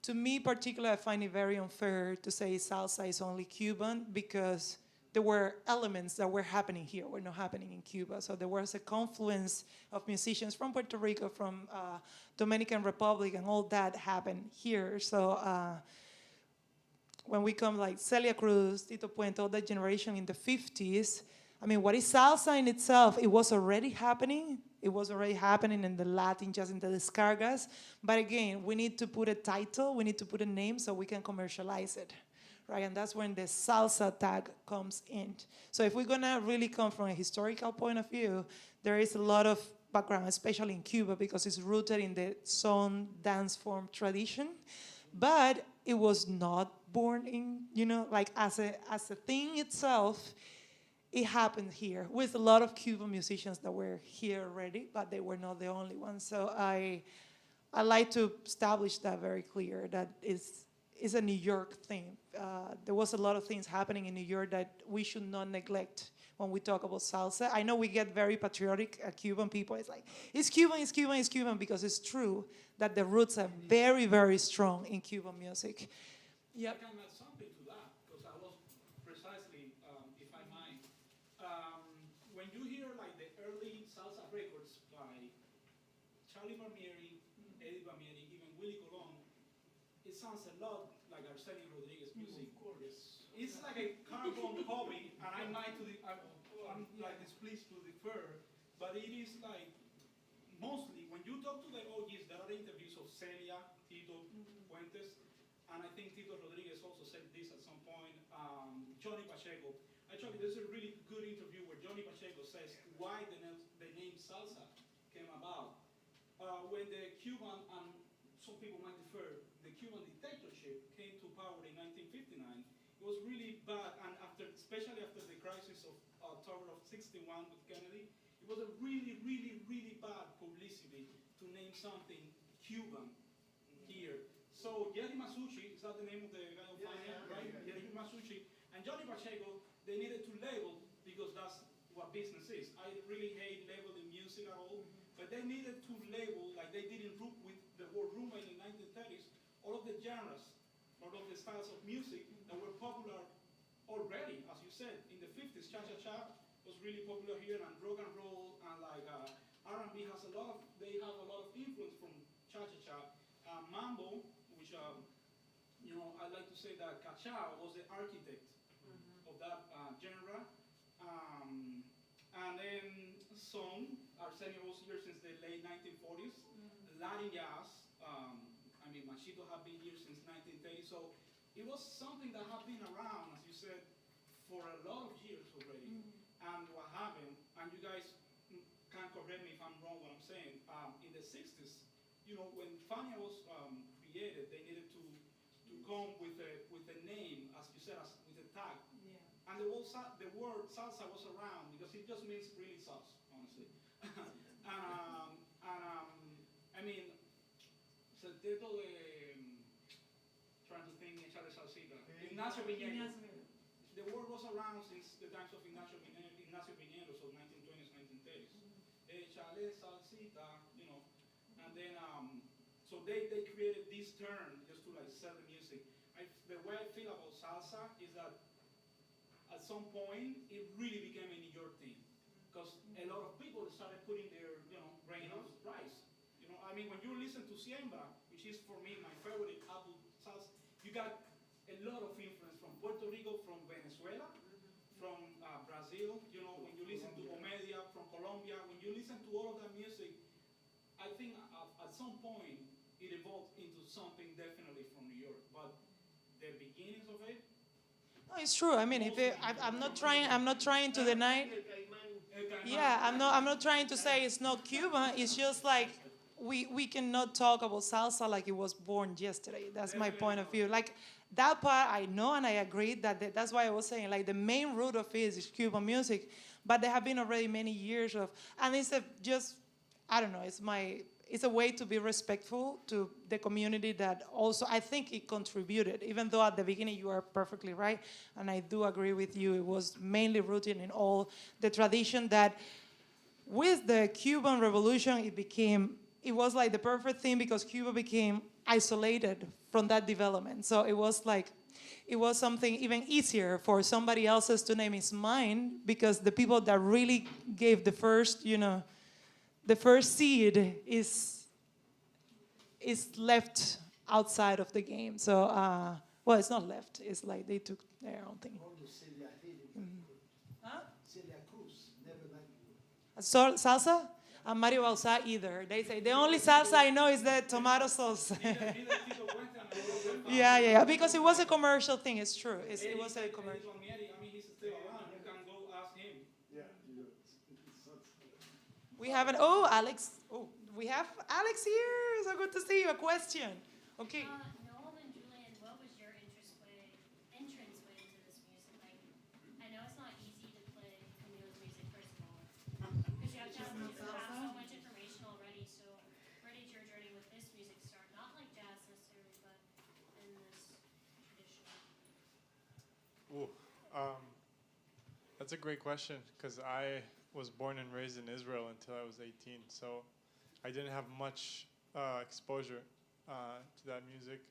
to me particularly, I find it very unfair to say salsa is only Cuban because there were elements that were happening here, were not happening in Cuba. So there was a confluence of musicians from Puerto Rico, from Dominican Republic, and all that happened here. So when we come like Celia Cruz, Tito Puente, all that generation in the 50s, I mean, what is salsa in itself? It was already happening. It was already happening in the Latin, just in the descargas. But again, we need to put a title, we need to put a name so we can commercialize it. Right, and that's when the salsa tag comes in. So if we're gonna really come from a historical point of view, there is a lot of background, especially in Cuba, because it's rooted in the son dance form tradition. But it was not born in, you know, like as a thing itself. It happened here with a lot of Cuban musicians that were here already, but they were not the only ones. So I like to establish that very clear, that is a New York thing. There was a lot of things happening in New York that we should not neglect when we talk about salsa. I know we get very patriotic Cuban people. It's like, it's Cuban, it's Cuban, it's Cuban, because it's true that the roots are very, very strong in Cuban music. Yep. I can add something to that, because I was precisely, if I might, when you hear like the early salsa records by Charlie Palmieri, Eddie Palmieri, even Willie Colon, it sounds a lot like Arsenio Rodriguez music. It's like a carbon copy, and I'm like displeased to defer, but it is like mostly when you talk to the OGs, there are interviews of Celia, Tito, Puentes, and I think Tito Rodriguez also said this at some point. Johnny Pacheco. Actually, there's a really good interview where Johnny Pacheco says why the name salsa came about. When the Cuban, and some people might defer, the Cuban dictatorship came to power in 1959, it was really bad, and especially after the crisis of October of '61, done with Kennedy. It was a really, really, really bad publicity to name something Cuban here. So Jerry Masucci, is that the name of the guy of finance, right? Jerry Masucci and Johnny Pacheco, they needed to label because that's what business is. I really hate labeling music at all, but they needed to label, like they did in with the word rumba in the 1930s, all of the genres, all of the styles of music that were popular already, as you said, in the 50s. Cha-cha-cha was really popular here, and rock and roll, and like R&B has a lot of, they have a lot of influence from cha-cha-cha. Mambo, which, you know, I like to say that Cachao was the architect of that genre. And then song, Arsenio was here since the late 1940s. Latin jazz, I mean, Machito had been here since 1930, so it was something that had been around, as you said, for a lot of years already. And what happened, and you guys can correct me if I'm wrong what I'm saying, in the 60s, you know, when Fania was created, they needed to come with a name, as you said, with a tag. Yeah. And the word salsa was around because it just means really sauce, honestly. I mean, Seteto de, trying to think, echarle salsita. Ignacio Piñero. The word was around since the times of Ignacio Piñero, so 1920s, 1930s. Echarle salsita, you know. And then, so they created this term just to like sell the music. The way I feel about salsa is that at some point it really became a New York thing, because a lot of people started putting their, you know, grain of rice. You know, I mean, when you listen to Siembra, which is for me my favorite apple salsa, you got a lot of influence from Puerto Rico, from Venezuela, from Brazil. You know, when you listen to Omedia from Colombia, when you listen to all of that music, I think at some point it evolved into something definitely from New York, but the beginnings of it. No, it's true. I mean, I'm not trying to deny. Yeah, I'm not trying to say it's not Cuban. It's just like we cannot talk about salsa like it was born yesterday. That's my point of view. Like that part I know and I agree that's why I was saying like the main root of it is Cuban music, but there have been already many years of, and it's I don't know, it's a way to be respectful to the community that also, I think it contributed, even though at the beginning you are perfectly right, and I do agree with you, it was mainly rooted in all the tradition that with the Cuban Revolution, it was like the perfect thing because Cuba became isolated from that development. So it was something even easier for somebody else's to name its mine because the people that really gave the first, you know, the first seed is left outside of the game. So, well, it's not left. It's like they took their own thing. Huh? Salsa? And Mario Balsa either. They say the only salsa I know is the tomato sauce. Yeah, because it was a commercial thing. It's true. It was a commercial. We have Alex. Oh, we have Alex here. So good to see you. A question. Okay. Noam and Julian, what was your entrance way into this music? Like, I know it's not easy to play Camila's music, first of all, because you have so much information already. So, where did your journey with this music start? Not like jazz necessarily, but in this tradition. That's a great question because I was born and raised in Israel until I was 18, so I didn't have much exposure to that music.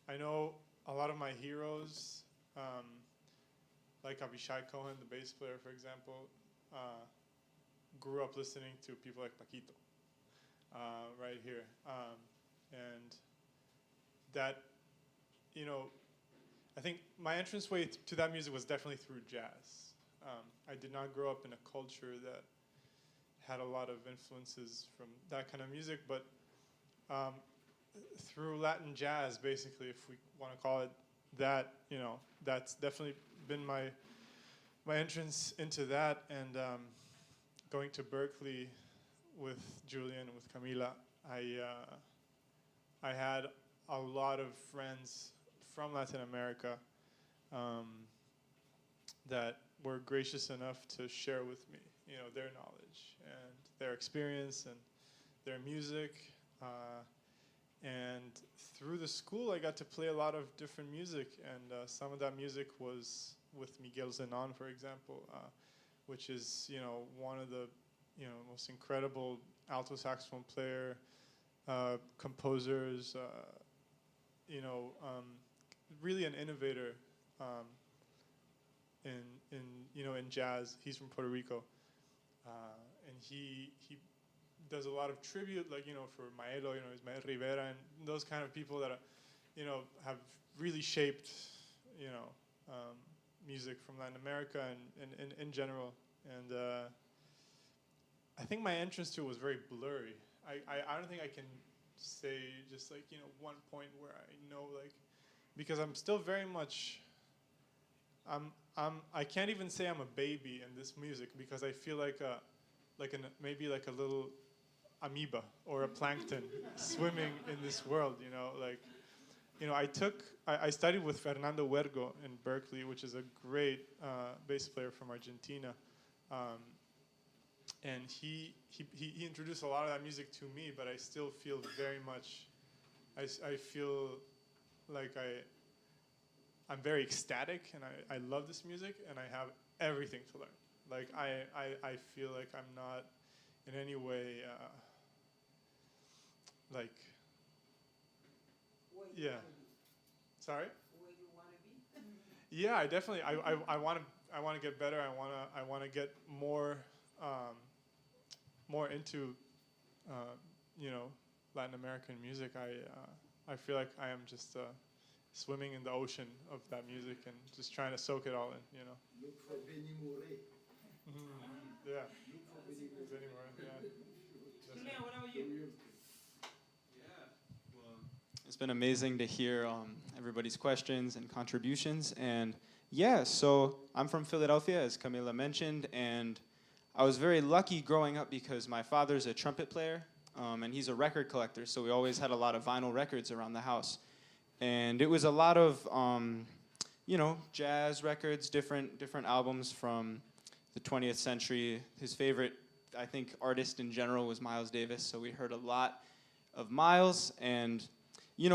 I know a lot of my heroes, like Avishai Cohen, the bass player, for example, grew up listening to people like Paquito, right here. And that, you know, I think my entranceway to that music was definitely through jazz. I did not grow up in a culture that had a lot of influences from that kind of music, but through Latin jazz, basically, if we want to call it that, you know, that's definitely been my entrance into that. And going to Berkeley with Julian and with Camila, I had a lot of friends from Latin America that were gracious enough to share with me, their knowledge and their experience and their music. And through the school, I got to play a lot of different music, and some of that music was with Miguel Zenon, for example, which is, one of the, most incredible alto saxophone player, composers, really an innovator in jazz. He's from Puerto Rico, and he does a lot of tribute, for Maelo, Ismael Rivera, and those kind of people that, have really shaped, music from Latin America and in general. And I think my entrance to it was very blurry. I don't think I can say just one point where I know, because I'm still very much, I can't even say I'm a baby in this music, because I feel maybe like a little amoeba or a plankton swimming in this world, I studied with Fernando Huergo in Berkeley, which is a great bass player from Argentina. And he introduced a lot of that music to me, but I still feel very much, I feel like I'm very ecstatic, and I love this music, and I have everything to learn. I feel like I'm not in any way, yeah. Sorry? Where you want to be? Yeah, I definitely. I want to get better. I want to get more into Latin American music. I feel like I am just swimming in the ocean of that music and just trying to soak it all in. Look for Benny Moré. Yeah. Look for Benny Moré. Yeah. Julian, what about you? It's been amazing to hear everybody's questions and contributions. And yeah, so I'm from Philadelphia, as Camila mentioned, and I was very lucky growing up because my father's a trumpet player, and he's a record collector, so we always had a lot of vinyl records around the house. And it was a lot of, jazz records, different albums from the 20th century. His favorite, I think, artist in general was Miles Davis, so we heard a lot of Miles. And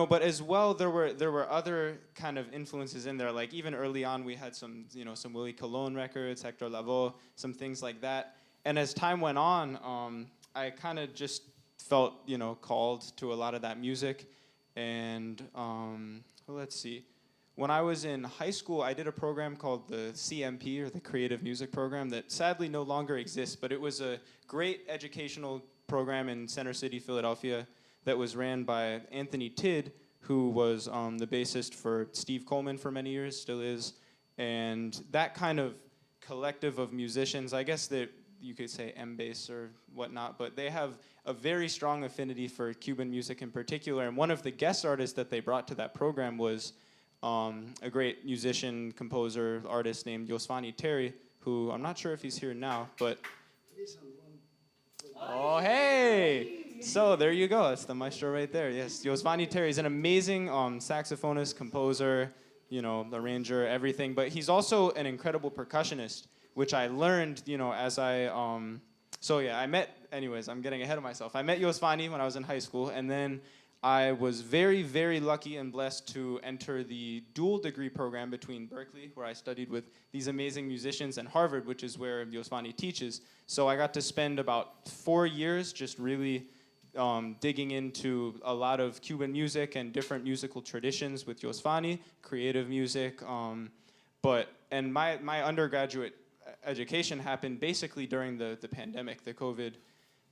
but as well, there were other kind of influences in there. Like even early on, we had some Willie Colon records, Hector Lavoe, some things like that. And as time went on, I kind of just felt, called to a lot of that music. And let's see. When I was in high school, I did a program called the CMP, or the Creative Music Program, that sadly no longer exists. But it was a great educational program in Center City, Philadelphia, that was ran by Anthony Tidd, who was the bassist for Steve Coleman for many years, still is. And that kind of collective of musicians, I guess that you could say M-bass or whatnot, but they have a very strong affinity for Cuban music in particular. And one of the guest artists that they brought to that program was a great musician, composer, artist named Yosvani Terry, who I'm not sure if he's here now, but... Oh, hey! So there you go. That's the maestro right there. Yes, Yosvani Terry is an amazing saxophonist, composer, arranger, everything. But he's also an incredible percussionist, which I learned, as I. So yeah, I'm getting ahead of myself. I met Yosvani when I was in high school, and then I was very, very lucky and blessed to enter the dual degree program between Berkeley, where I studied with these amazing musicians, and Harvard, which is where Yosvani teaches. So I got to spend about 4 years just really digging into a lot of Cuban music and different musical traditions with Yosvani, creative music. And my undergraduate education happened basically during the pandemic. The COVID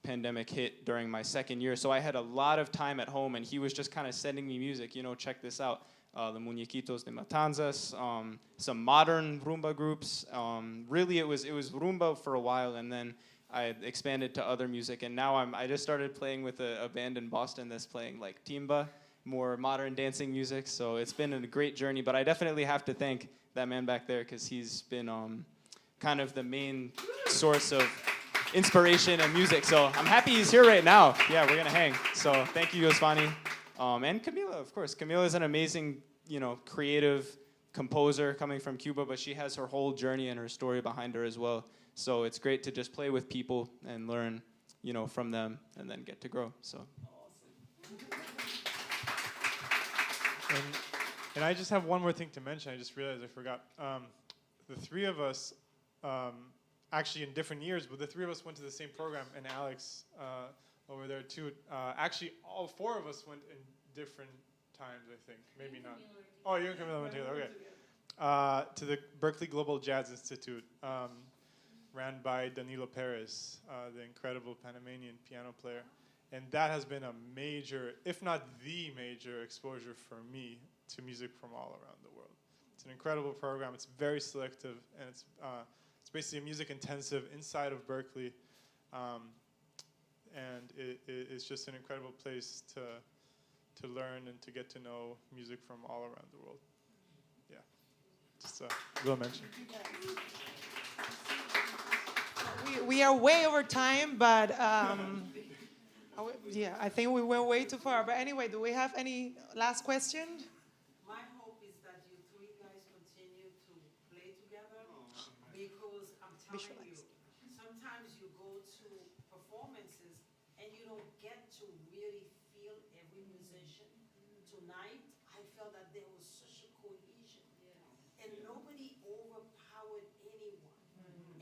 pandemic hit during my second year, so I had a lot of time at home, and he was just kind of sending me music. Check this out: the Muñequitos de Matanzas, some modern rumba groups. Really, it was rumba for a while, and then I expanded to other music, and now I just started playing with a band in Boston that's playing like timba, more modern dancing music. So it's been a great journey, but I definitely have to thank that man back there, because he's been kind of the main source of inspiration and music. So I'm happy he's here right now. Yeah, we're gonna hang. So thank you, Yosvani. And Camila, of course. Camila is an amazing, creative composer coming from Cuba, but she has her whole journey and her story behind her as well. So it's great to just play with people and learn, you know, from them and then get to grow. So. And I just have one more thing to mention. I just realized I forgot. The three of us, actually in different years, but the three of us went to the same program, and Alex over there too. Actually, all four of us went in different times, I think. Maybe not. Oh, you and Camila went together, okay. To the Berkeley Global Jazz Institute, ran by Danilo Perez, the incredible Panamanian piano player. And that has been a major, if not the major, exposure for me to music from all around the world. It's an incredible program. It's very selective, and it's basically a music intensive inside of Berkeley. And it's just an incredible place to learn and to get to know music from all around the world. Yeah, just a little mention. We are way over time, but yeah, I think we went way too far. But anyway, do we have any last question? My hope is that you three guys continue to play together, because I'm telling you, sometimes you go to performances and you don't get to really feel every musician. Tonight, I felt that there was such a cohesion, and nobody overpowered anyone.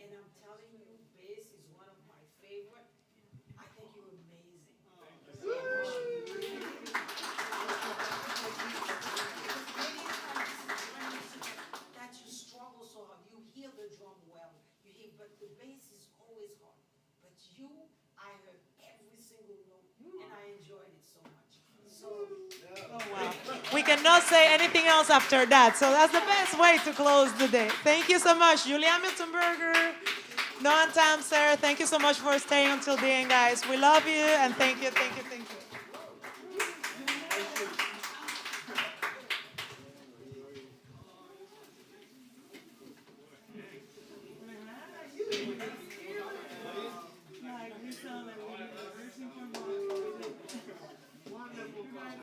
And I'm telling you, bass is one of my favorite. I think you're amazing. That you struggle so hard. You hear the drum well, but the bass is always hard. But you, I heard every single note, and I enjoyed it so much. So, Oh, wow. We cannot say anything else after that. So that's the best way to close the day. Thank you so much, Julian Miltenberger, Noam Tanzer. Thank you so much for staying until the end, guys. We love you, and thank you, thank you, thank you.